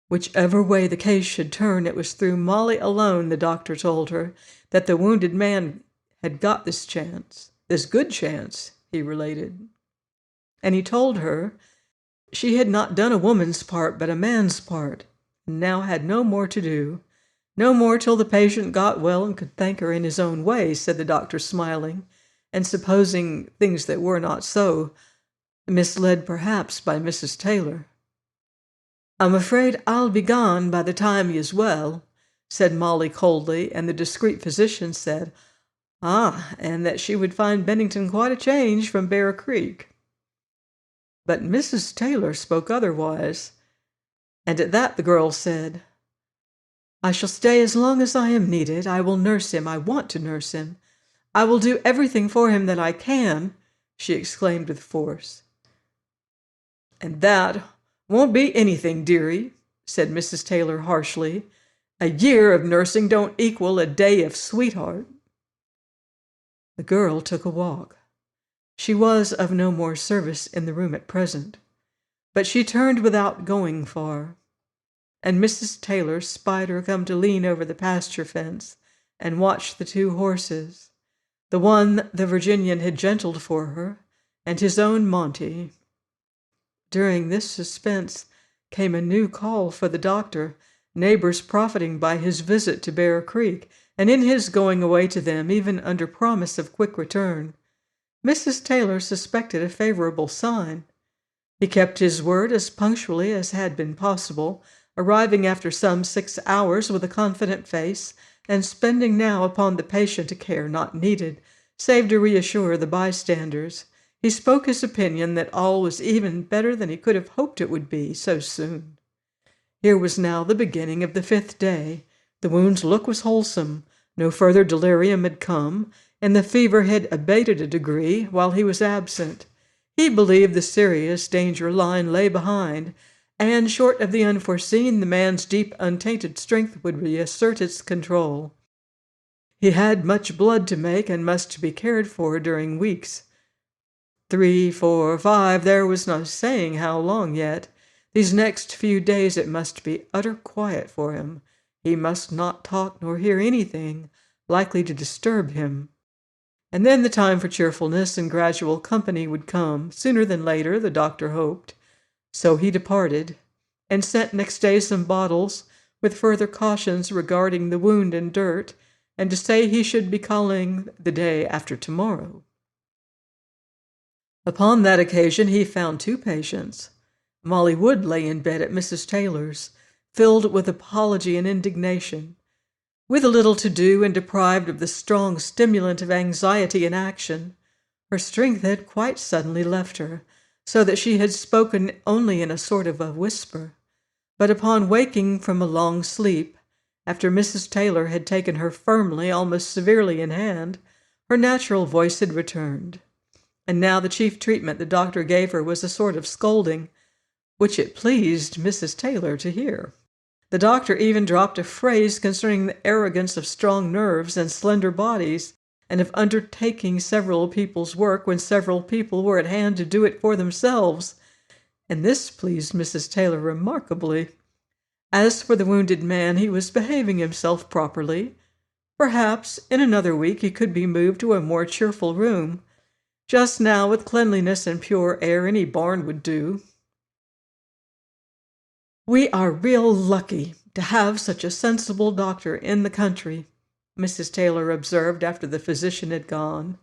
Whichever way the case should turn, it was through Molly alone, the doctor told her, that the wounded man had got this chance, this good chance, he related. And he told her she had not done a woman's part but a man's part, and now had no more to do. No more till the patient got well and could thank her in his own way, said the doctor, smiling, and supposing things that were not so, misled perhaps by Mrs. Taylor. "I'm afraid I'll be gone by the time he is well," said Molly coldly, and the discreet physician said, and that she would find Bennington quite a change from Bear Creek. But Mrs. Taylor spoke otherwise, and at that the girl said, "I shall stay as long as I am needed. I will nurse him. I want to nurse him. I will do everything for him that I can," she exclaimed with force. "And that "Won't be anything, dearie," said Mrs. Taylor harshly. "A year of nursing don't equal a day of sweetheart." The girl took a walk. She was of no more service in the room at present, but she turned without going far, and Mrs. Taylor spied her come to lean over the pasture fence and watch the two horses, the one the Virginian had gentled for her, and his own Monty. During this suspense came a new call for the doctor, neighbors profiting by his visit to Bear Creek, and in his going away to them, even under promise of quick return. Mrs. Taylor suspected a favorable sign. He kept his word as punctually as had been possible, arriving after some 6 hours with a confident face, and spending now upon the patient a care not needed, save to reassure the bystanders. He spoke his opinion that all was even better than he could have hoped it would be so soon. Here was now the beginning of the 5th day. The wound's look was wholesome. No further delirium had come, and the fever had abated a degree while he was absent. He believed the serious danger line lay behind, and short of the unforeseen, the man's deep, untainted strength would reassert its control. He had much blood to make and must be cared for during weeks. 3, 4, 5, there was no saying how long yet. These next few days it must be utter quiet for him. He must not talk nor hear anything likely to disturb him. And then the time for cheerfulness and gradual company would come, sooner than later, the doctor hoped. So he departed, and sent next day some bottles, with further cautions regarding the wound and dirt, and to say he should be calling the day after tomorrow. Upon that occasion he found 2 patients. Molly Wood lay in bed at Mrs. Taylor's, filled with apology and indignation. With a little to do and deprived of the strong stimulant of anxiety and action, her strength had quite suddenly left her, so that she had spoken only in a sort of a whisper. But upon waking from a long sleep, after Mrs. Taylor had taken her firmly, almost severely in hand, her natural voice had returned. And now the chief treatment the doctor gave her was a sort of scolding, which it pleased Mrs. Taylor to hear. The doctor even dropped a phrase concerning the arrogance of strong nerves and slender bodies, and of undertaking several people's work when several people were at hand to do it for themselves, and this pleased Mrs. Taylor remarkably. As for the wounded man, he was behaving himself properly. Perhaps in another week he could be moved to a more cheerful room. Just now, with cleanliness and pure air, any barn would do. "We are real lucky to have such a sensible doctor in the country," Mrs. Taylor observed after the physician had gone.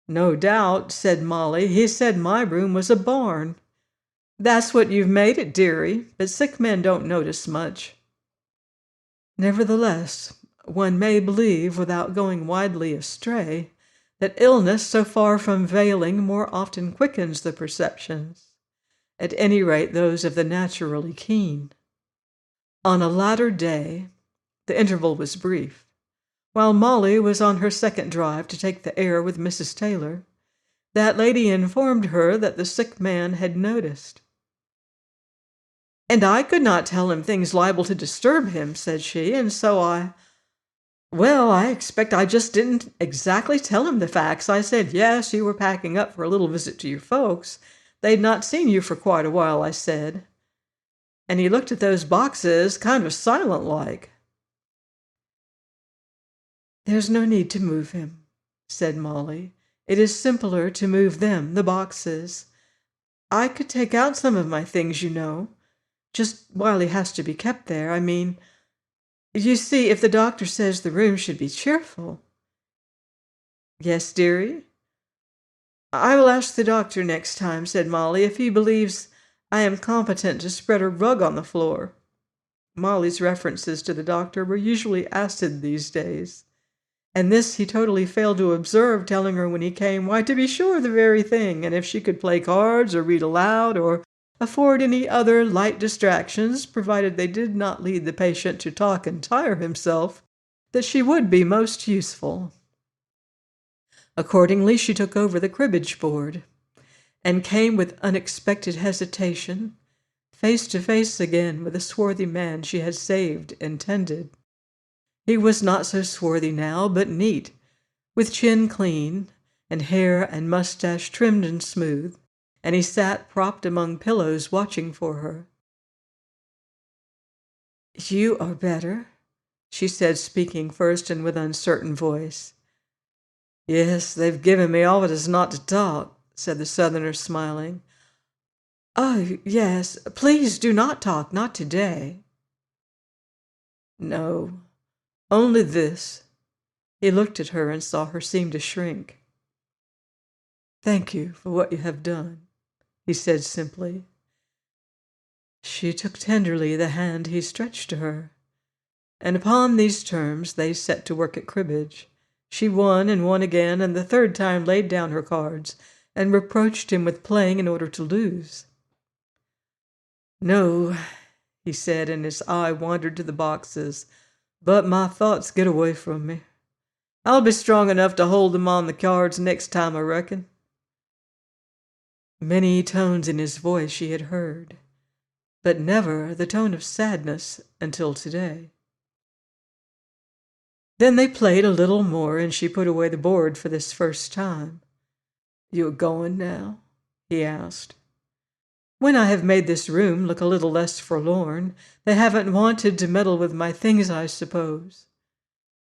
"No doubt," said Molly. "He said my room was a barn." "That's what you've made it, dearie, but sick men don't notice much." Nevertheless, one may believe, without going widely astray, that illness, so far from veiling, more often quickens the perceptions, at any rate those of the naturally keen. On a latter day, the interval was brief, while Molly was on her second drive to take the air with Mrs. Taylor, that lady informed her that the sick man had noticed. "And I could not tell him things liable to disturb him," said she, "and so I expect I just didn't exactly tell him the facts. I said, yes, you were packing up for a little visit to your folks. They'd not seen you for quite a while, I said. And he looked at those boxes kind of silent-like." "There's no need to move him," said Molly. "It is simpler to move them, the boxes. I could take out some of my things, you know, just while he has to be kept there. I mean, you see, if the doctor says the room should be cheerful." "Yes, dearie?" "I will ask the doctor next time," said Molly, "if he believes I am competent to spread a rug on the floor." Molly's references to the doctor were usually acid these days, and this he totally failed to observe, telling her when he came, why, to be sure, the very thing, and if she could play cards or read aloud or afford any other light distractions, provided they did not lead the patient to talk and tire himself, that she would be most useful. Accordingly, she took over the cribbage board, and came with unexpected hesitation, face to face again with the swarthy man she had saved and tended. He was not so swarthy now, but neat, with chin clean, and hair and mustache trimmed and smooth, and he sat propped among pillows watching for her. "You are better?" she said, speaking first and with uncertain voice. "Yes, they've given me orders not to talk," said the Southerner, smiling. "Oh, yes, please do not talk, not today." "No, only this." He looked at her and saw her seem to shrink. "Thank you for what you have done," he said simply. She took tenderly the hand he stretched to her, and upon these terms they set to work at cribbage. She won and won again, and the third time laid down her cards and reproached him with playing in order to lose. "No," he said, and his eye wandered to the boxes, "but my thoughts get away from me. I'll be strong enough to hold them on the cards next time, I reckon." Many tones in his voice she had heard, but never the tone of sadness until today. Then they played a little more, and she put away the board for this first time. "You are going now?" he asked. "When I have made this room look a little less forlorn, they haven't wanted to meddle with my things, I suppose."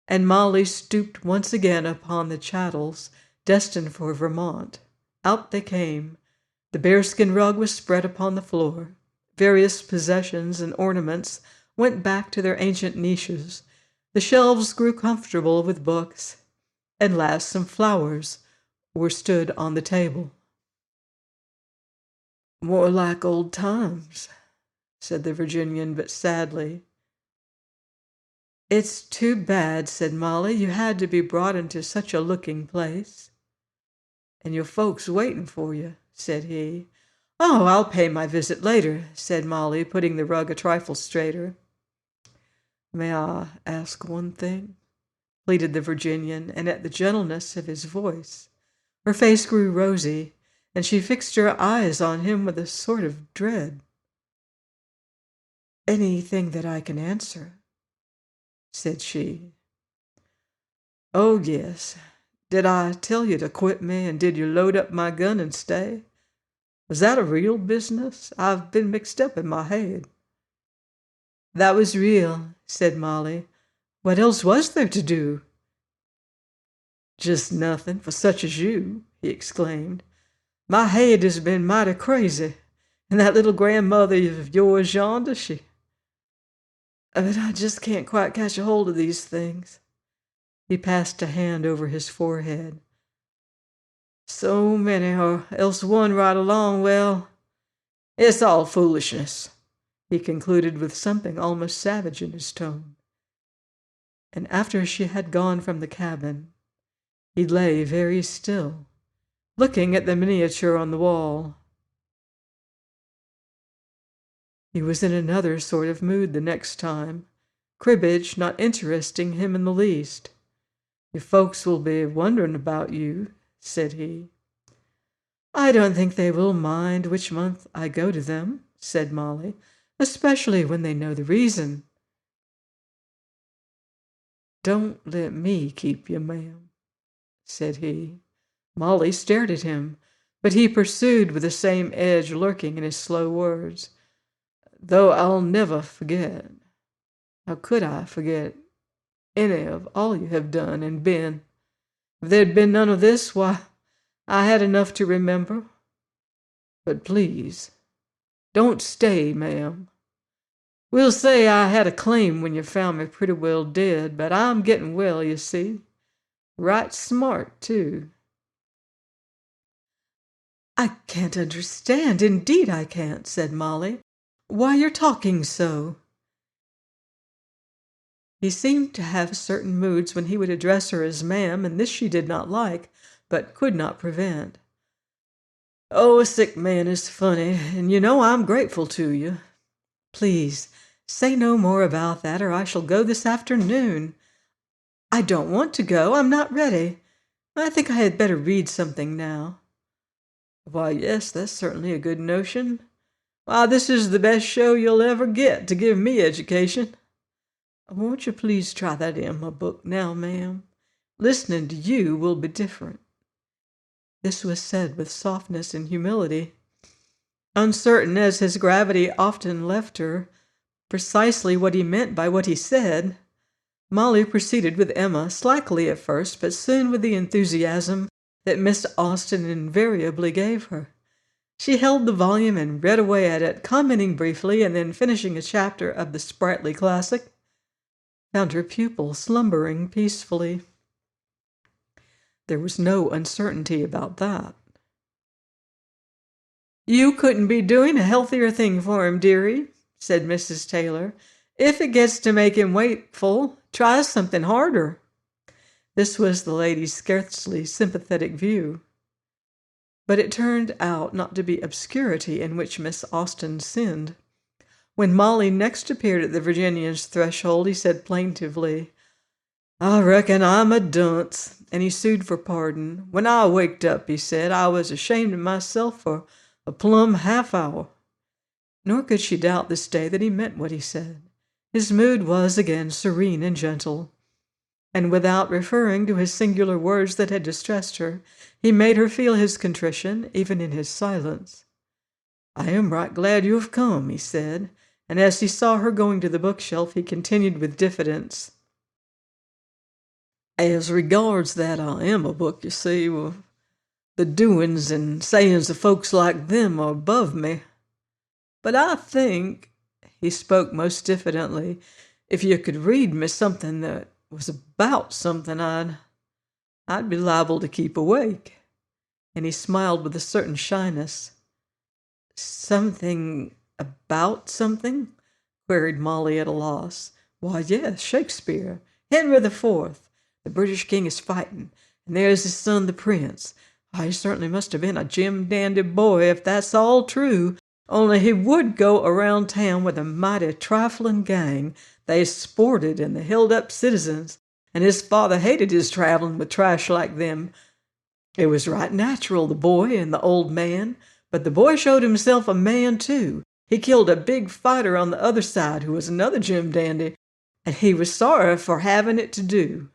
And Molly stooped once again upon the chattels destined for Vermont. Out they came. The bearskin rug was spread upon the floor. Various possessions and ornaments went back to their ancient niches. The shelves grew comfortable with books, and last some flowers were stood on the table. "More like old times," said the Virginian, but sadly. "It's too bad," said Molly. "You had to be brought into such a looking place." "And your folks waiting for you," said he. "Oh, I'll pay my visit later," said Molly, putting the rug a trifle straighter. "May I ask one thing?" pleaded the Virginian, and at the gentleness of his voice, her face grew rosy, and she fixed her eyes on him with a sort of dread. "Anything that I can answer," said she. "Oh, yes. Did I tell you to quit me, and did you load up my gun and stay? Was that a real business? I've been mixed up in my head." "That was real," said Molly. "What else was there to do?" "Just nothing for such as you," he exclaimed. "My head has been mighty crazy, and that little grandmother of yours yonder, but I just can't quite catch a hold of these things." He passed a hand over his forehead. "So many, or else one right along, well, it's all foolishness," he concluded with something almost savage in his tone. And after she had gone from the cabin, he lay very still, looking at the miniature on the wall. He was in another sort of mood the next time, cribbage not interesting him in the least. "Your folks will be wondering about you," said he. "I don't think they will mind which month I go to them," said Molly, "especially when they know the reason." "Don't let me keep you, ma'am," said he. Molly stared at him, but he pursued with the same edge lurking in his slow words. "Though I'll never forget. How could I forget any of all you have done and been? If there'd been none of this, why, I had enough to remember. But please, don't stay, ma'am. We'll say I had a claim when you found me pretty well dead, but I'm getting well, you see. Right smart, too." "I can't understand, indeed I can't," said Molly. "Why you're talking so." He seemed to have certain moods when he would address her as ma'am, and this she did not like, but could not prevent. "Oh, a sick man is funny, and you know I'm grateful to you." "Please, say no more about that, or I shall go this afternoon." "I don't want to go. I'm not ready. I think I had better read something now." "Why, yes, that's certainly a good notion. Why, this is the best show you'll ever get to give me education. Won't you please try that in my book now, ma'am? Listening to you will be different." This was said with softness and humility. Uncertain as his gravity often left her precisely what he meant by what he said, Molly proceeded with Emma, slackly at first, but soon with the enthusiasm that Miss Austen invariably gave her. She held the volume and read away at it, commenting briefly, and then finishing a chapter of the sprightly classic, found her pupil slumbering peacefully. There was no uncertainty about that. "You couldn't be doing a healthier thing for him, dearie," said Mrs. Taylor. "If it gets to make him wakeful, try something harder." This was the lady's scarcely sympathetic view. But it turned out not to be obscurity in which Miss Austen sinned. When Molly next appeared at the Virginian's threshold, he said plaintively, "I reckon I'm a dunce," and he sued for pardon. "When I waked up," he said, "I was ashamed of myself for a plumb half-hour." Nor could she doubt this day that he meant what he said. His mood was again serene and gentle, and without referring to his singular words that had distressed her, he made her feel his contrition, even in his silence. "I am right glad you have come," he said, and as he saw her going to the bookshelf, he continued with diffidence. "As regards that Emma book, you see, well, the doings and sayings of folks like them are above me. But I think," he spoke most diffidently, "if you could read me something that was about something, I'd be liable to keep awake." And he smiled with a certain shyness. "Something about something?" queried Molly at a loss. "Why, yes, Shakespeare. Henry IV. The British king is fighting, and there's his son, the prince. He certainly must have been a jim-dandy boy, if that's all true, only he would go around town with a mighty trifling gang. They sported and they held up citizens, and his father hated his traveling with trash like them. It was right natural, the boy and the old man, but the boy showed himself a man, too. He killed a big fighter on the other side who was another jim-dandy, and he was sorry for having it to do."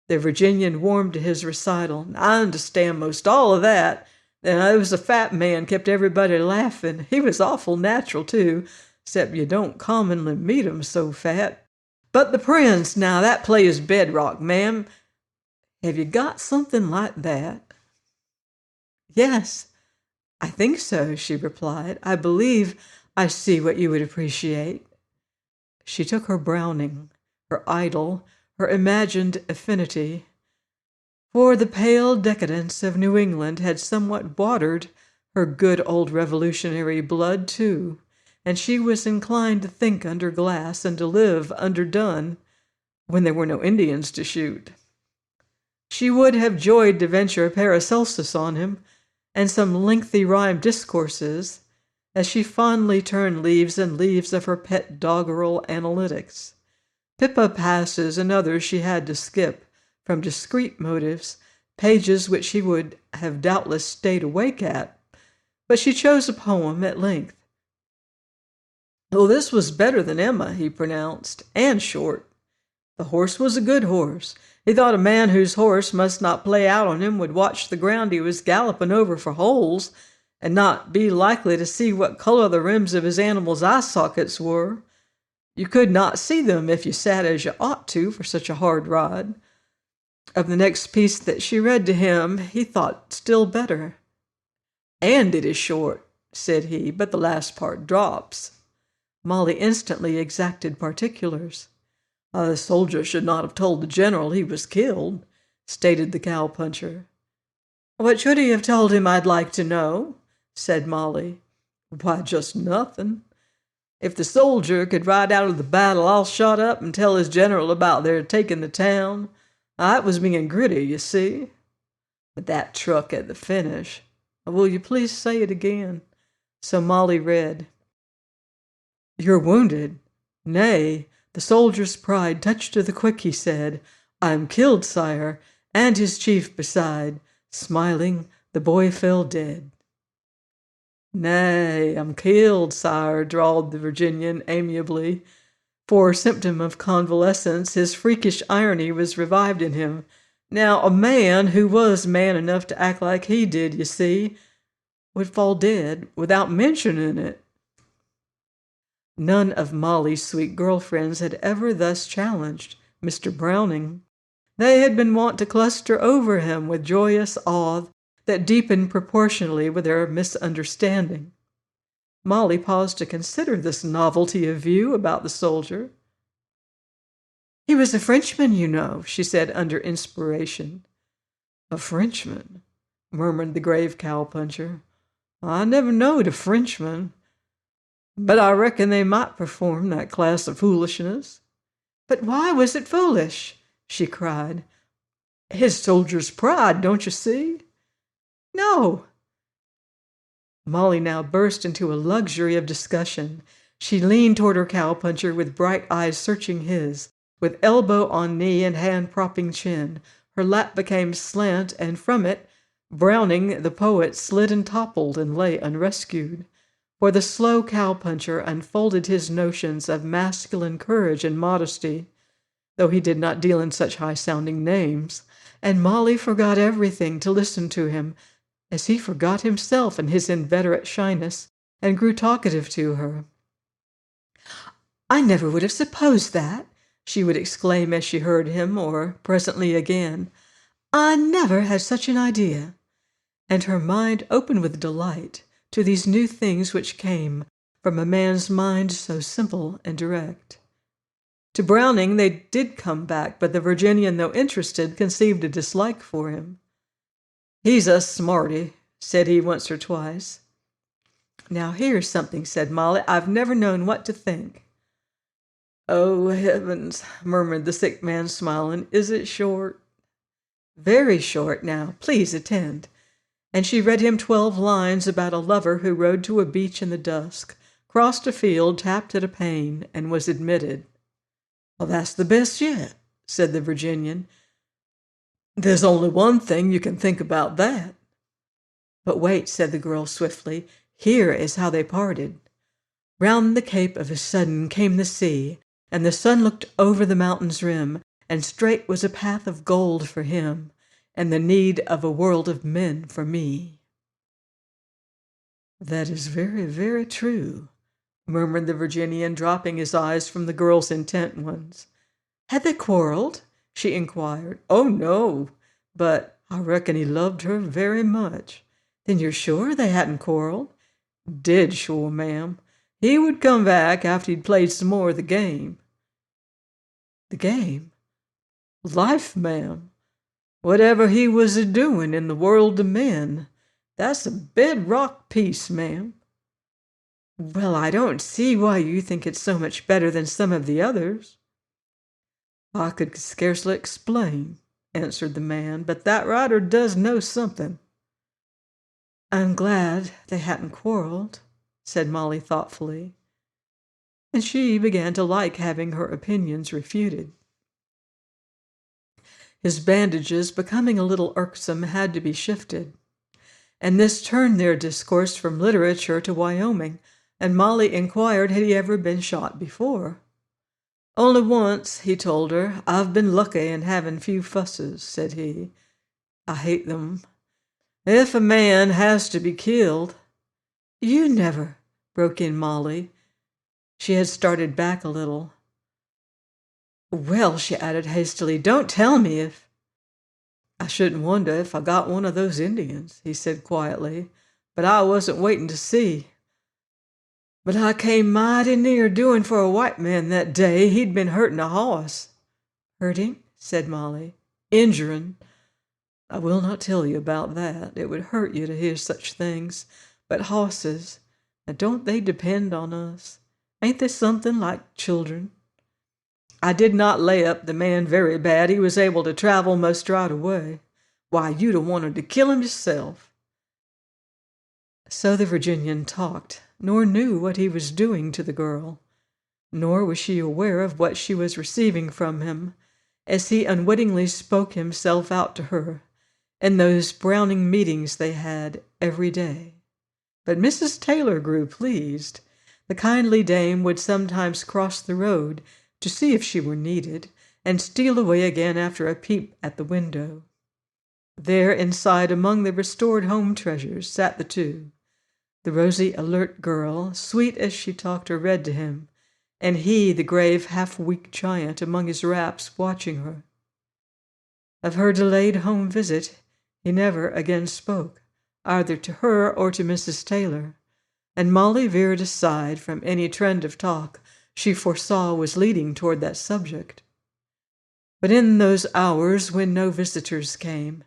The Virginian warmed to his recital. "I understand most all of that. And there was a fat man kept everybody laughing. He was awful natural, too, except you don't commonly meet 'em so fat. But the prince, now, that play is bedrock, ma'am. Have you got something like that?" "Yes, I think so," she replied. "I believe I see what you would appreciate." She took her Browning, her idyll, her imagined affinity, for the pale decadence of New England had somewhat watered her good old revolutionary blood, too, and she was inclined to think under glass and to live underdone when there were no Indians to shoot. She would have joyed to venture a Paracelsus on him, and some lengthy rhymed discourses, as she fondly turned leaves and leaves of her pet doggerel Analytics. Pippa Passes and others she had to skip, from discreet motives, pages which she would have doubtless stayed awake at, but she chose a poem at length. "Oh, this was better than Emma," he pronounced, "and short. The horse was a good horse. He thought a man whose horse must not play out on him would watch the ground he was galloping over for holes, and not be likely to see what color the rims of his animal's eye sockets were. You could not see them if you sat as you ought to for such a hard ride." Of the next piece that she read to him, he thought still better. "And it is short," said he, "but the last part drops." Molly instantly exacted particulars. "The soldier should not have told the general he was killed," stated the cowpuncher. "What should he have told him, I'd like to know?" said Molly. "Why, just nothing. If the soldier could ride out of the battle all shot up and tell his general about their taking the town, it was being gritty, you see. But that truck at the finish. Will you please say it again?" So Molly read, "You're wounded. Nay, the soldier's pride touched to the quick, he said, 'I am killed, sire,' and his chief beside. Smiling, the boy fell dead." "Nay, I'm killed, sire," drawled the Virginian amiably. For a symptom of convalescence, his freakish irony was revived in him. Now, a man who was man enough to act like he did, you see, would fall dead without mentioning it. None of Molly's sweet girlfriends had ever thus challenged Mr. Browning. They had been wont to cluster over him with joyous awe that deepened proportionally with their misunderstanding. Molly paused to consider this novelty of view about the soldier. "He was a Frenchman, you know," she said under inspiration. "A Frenchman," murmured the grave cowpuncher. "I never knowed a Frenchman. But I reckon they might perform that class of foolishness." "But why was it foolish?" she cried. "His soldier's pride, don't you see?" "No." Molly now burst into a luxury of discussion. She leaned toward her cowpuncher with bright eyes searching his. With elbow on knee and hand propping chin, her lap became slant, and from it, Browning, the poet, slid and toppled and lay unrescued. For the slow cowpuncher unfolded his notions of masculine courage and modesty, though he did not deal in such high-sounding names, and Molly forgot everything to listen to him, as he forgot himself in his inveterate shyness, and grew talkative to her. "I never would have supposed that," she would exclaim as she heard him, or presently again, "I never had such an idea." And her mind opened with delight to these new things which came from a man's mind so simple and direct. To Browning they did come back, but the Virginian, though interested, conceived a dislike for him. "He's a smarty," said he once or twice. "Now here's something," said Molly, "I've never known what to think." "Oh, heavens," murmured the sick man, smiling. "Is it short?" "Very short. Now, please attend." And she read him 12 lines about a lover who rode to a beach in the dusk, crossed a field, tapped at a pane, and was admitted. "Well, that's the best yet," said the Virginian. "There's only one thing you can think about that." "But wait," said the girl swiftly. "Here is how they parted. Round the cape of a sudden came the sea, and the sun looked over the mountain's rim, and straight was a path of gold for him, and the need of a world of men for me." "That is very, very true," murmured the Virginian, dropping his eyes from the girl's intent ones. "Had they quarreled?" she inquired. "Oh, no, but I reckon he loved her very much." "Then you're sure they hadn't quarreled?" "Dead sure, ma'am. He would come back after he'd played some more of the game." "The game?" "Life, ma'am. Whatever he was a-doing in the world of men. That's a bedrock piece, ma'am." "Well, I don't see why you think it's so much better than some of the others." "I could scarcely explain," answered the man, "but that writer does know something." "I'm glad they hadn't quarreled," said Molly thoughtfully. And she began to like having her opinions refuted. His bandages, becoming a little irksome, had to be shifted. And this turned their discourse from literature to Wyoming, and Molly inquired had he ever been shot before. "Only once," he told her. "I've been lucky in having few fusses," said he. "I hate them. If a man has to be killed—" "You never," broke in Molly. She had started back a little. "Well," she added hastily, "don't tell me if—" "I shouldn't wonder if I got one of those Indians," he said quietly, "but I wasn't waiting to see. But I came mighty near doing for a white man that day. He'd been hurting a horse." "Hurting?" said Molly. "Injuring. I will not tell you about that. It would hurt you to hear such things. But horses, now don't they depend on us? Ain't they something like children? I did not lay up the man very bad. He was able to travel most right away. Why, you'd have wanted to kill him yourself." So the Virginian talked, nor knew what he was doing to the girl, nor was she aware of what she was receiving from him, as he unwittingly spoke himself out to her in those Browning meetings they had every day. But Mrs. Taylor grew pleased. The kindly dame would sometimes cross the road to see if she were needed, and steal away again after a peep at the window. There inside, among the restored home treasures, sat the two, the rosy, alert girl, sweet as she talked or read to him, and he, the grave, half-weak giant, among his wraps, watching her. Of her delayed home visit he never again spoke, either to her or to Mrs. Taylor, and Molly veered aside from any trend of talk she foresaw was leading toward that subject. But in those hours when no visitors came,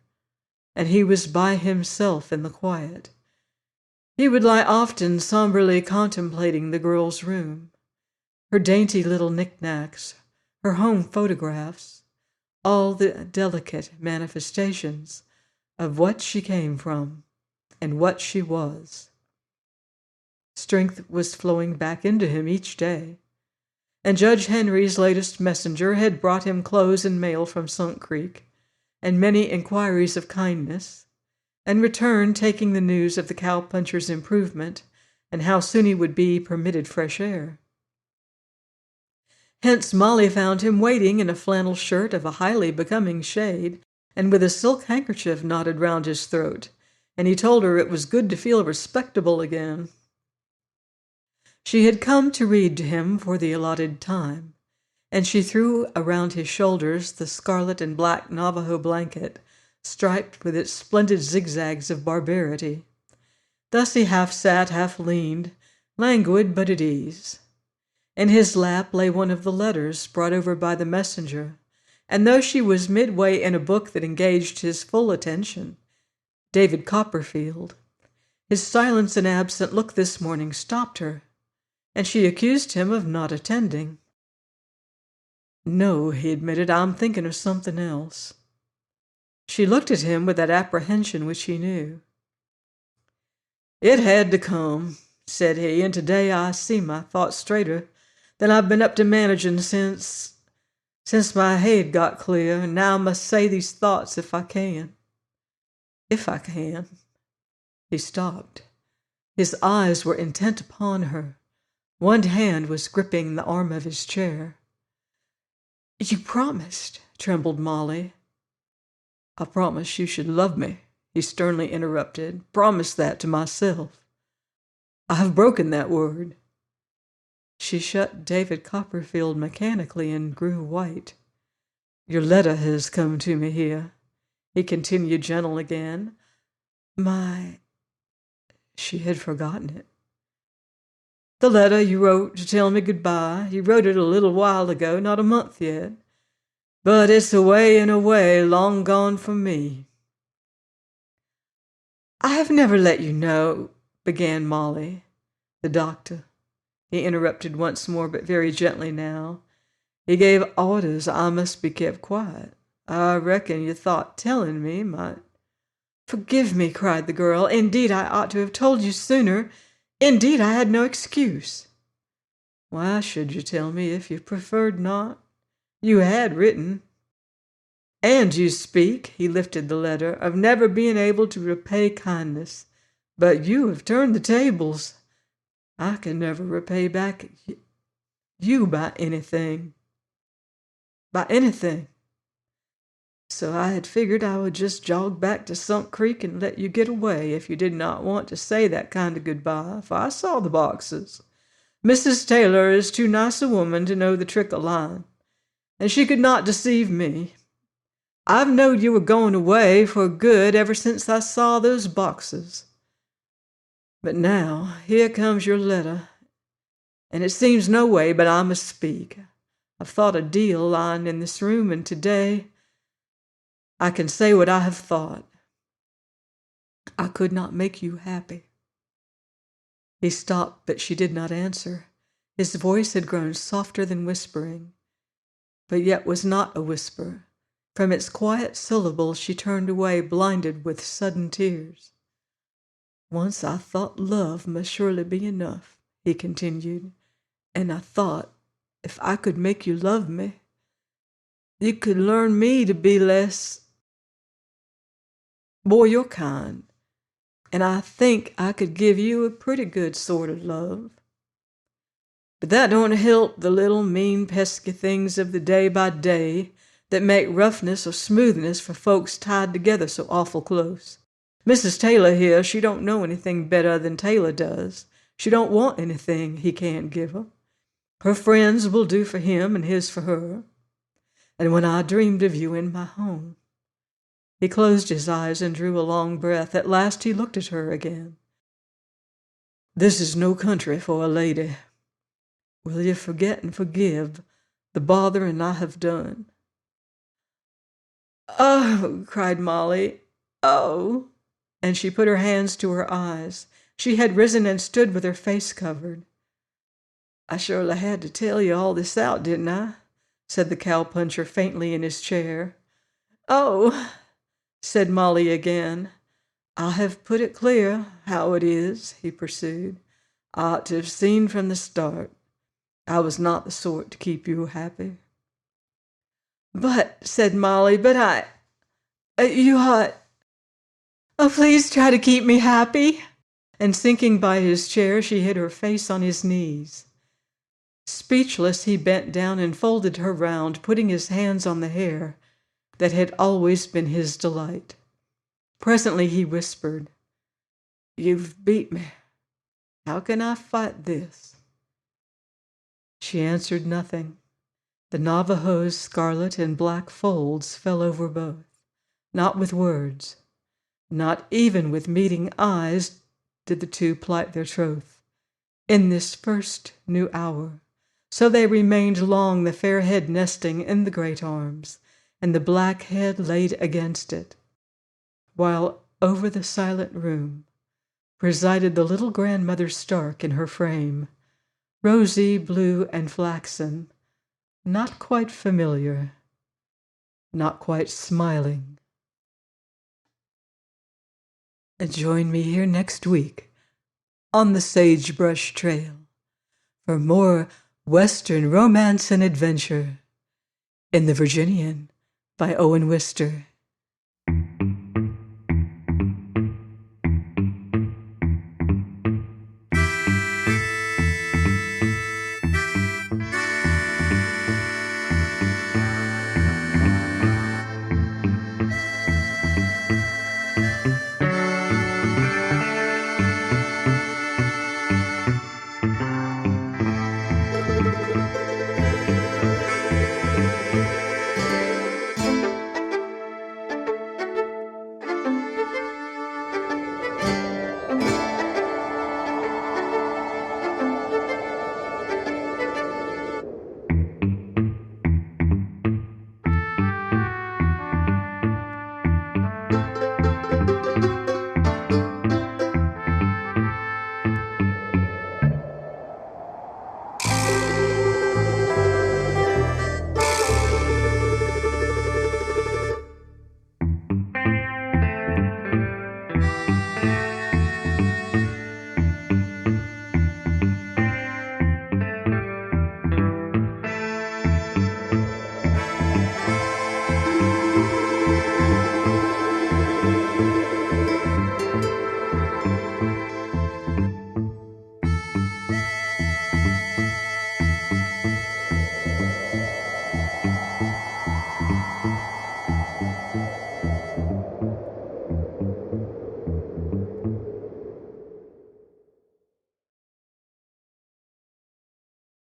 and he was by himself in the quiet, he would lie often somberly contemplating the girl's room, her dainty little knickknacks, her home photographs, all the delicate manifestations of what she came from and what she was. Strength was flowing back into him each day, and Judge Henry's latest messenger had brought him clothes and mail from Sunk Creek, and many inquiries of kindness, and returned taking the news of the cowpuncher's improvement and how soon he would be permitted fresh air. Hence Molly found him waiting in a flannel shirt of a highly becoming shade and with a silk handkerchief knotted round his throat, and he told her it was good to feel respectable again. She had come to read to him for the allotted time, and she threw around his shoulders the scarlet and black Navajo blanket, striped with its splendid zigzags of barbarity. Thus he half sat, half leaned, languid but at ease. In his lap lay one of the letters brought over by the messenger, and though she was midway in a book that engaged his full attention, David Copperfield, his silence and absent look this morning stopped her, and she accused him of not attending. "No," he admitted, "I'm thinking of something else." She looked at him with that apprehension which he knew. "It had to come," said he, "and today I see my thoughts straighter than I've been up to managing since my head got clear, and now I must say these thoughts if I can. If I can." He stopped. His eyes were intent upon her. One hand was gripping the arm of his chair. "You promised," trembled Molly. "I promised you should love me," he sternly interrupted. "Promised that to myself. I have broken that word." She shut David Copperfield mechanically and grew white. "Your letter has come to me here," he continued, gentle again. She had forgotten it. "The letter you wrote to tell me goodbye. You wrote it a little while ago, not a month yet. But it's away and away, long gone from me." "I have never let you know," began Molly. "The doctor," he interrupted once more, but very gently now. "He gave orders I must be kept quiet. I reckon you thought telling me might—" "Forgive me," cried the girl. "Indeed, I ought to have told you sooner. Indeed, I had no excuse." "Why should you tell me if you preferred not? You had written. And you speak," he lifted the letter, "of never being able to repay kindness. But you have turned the tables. I can never repay back you by anything. By anything. So I had figured I would just jog back to Sunk Creek and let you get away if you did not want to say that kind of goodbye, for I saw the boxes. Mrs. Taylor is too nice a woman to know the trick of lying, and she could not deceive me. I've knowed you were going away for good ever since I saw those boxes. But now, here comes your letter, and it seems no way but I must speak. I've thought a deal lying in this room, and today I can say what I have thought. I could not make you happy." He stopped, but she did not answer. His voice had grown softer than whispering, but yet was not a whisper. From its quiet syllables she turned away, blinded with sudden tears. "Once I thought love must surely be enough," he continued, "and I thought if I could make you love me, you could learn me to be less— more your kind, and I think I could give you a pretty good sort of love. But that don't help the little mean pesky things of the day by day that make roughness or smoothness for folks tied together so awful close. Mrs. Taylor here, she don't know anything better than Taylor does. She don't want anything he can't give her. Her friends will do for him and his for her. And when I dreamed of you in my home. He closed his eyes and drew a long breath. At last he looked at her again. This is no country for a lady. Will you forget and forgive the bothering I have done? Oh, cried Molly. Oh. And she put her hands to her eyes. She had risen and stood with her face covered. I surely had to tell you all this out, didn't I? Said the cowpuncher faintly in his chair. Oh, said Molly again. I have put it clear how it is, he pursued. I ought to have seen from the start. I was not the sort to keep you happy. But, said Molly, you ought. Oh, please try to keep me happy. And sinking by his chair, she hid her face on his knees. Speechless, he bent down and folded her round, putting his hands on the hair that had always been his delight. Presently he whispered, You've beat me. How can I fight this? She answered nothing. The Navajo's scarlet and black folds fell over both, not with words. Not even with meeting eyes did the two plight their troth, in this first new hour. So they remained long, the fair head nesting in the great arms, and the black head laid against it, while over the silent room presided the little grandmother Stark in her frame, rosy, blue, and flaxen, not quite familiar, not quite smiling. And join me here next week on the Sagebrush Trail for more Western romance and adventure in The Virginian by Owen Wister.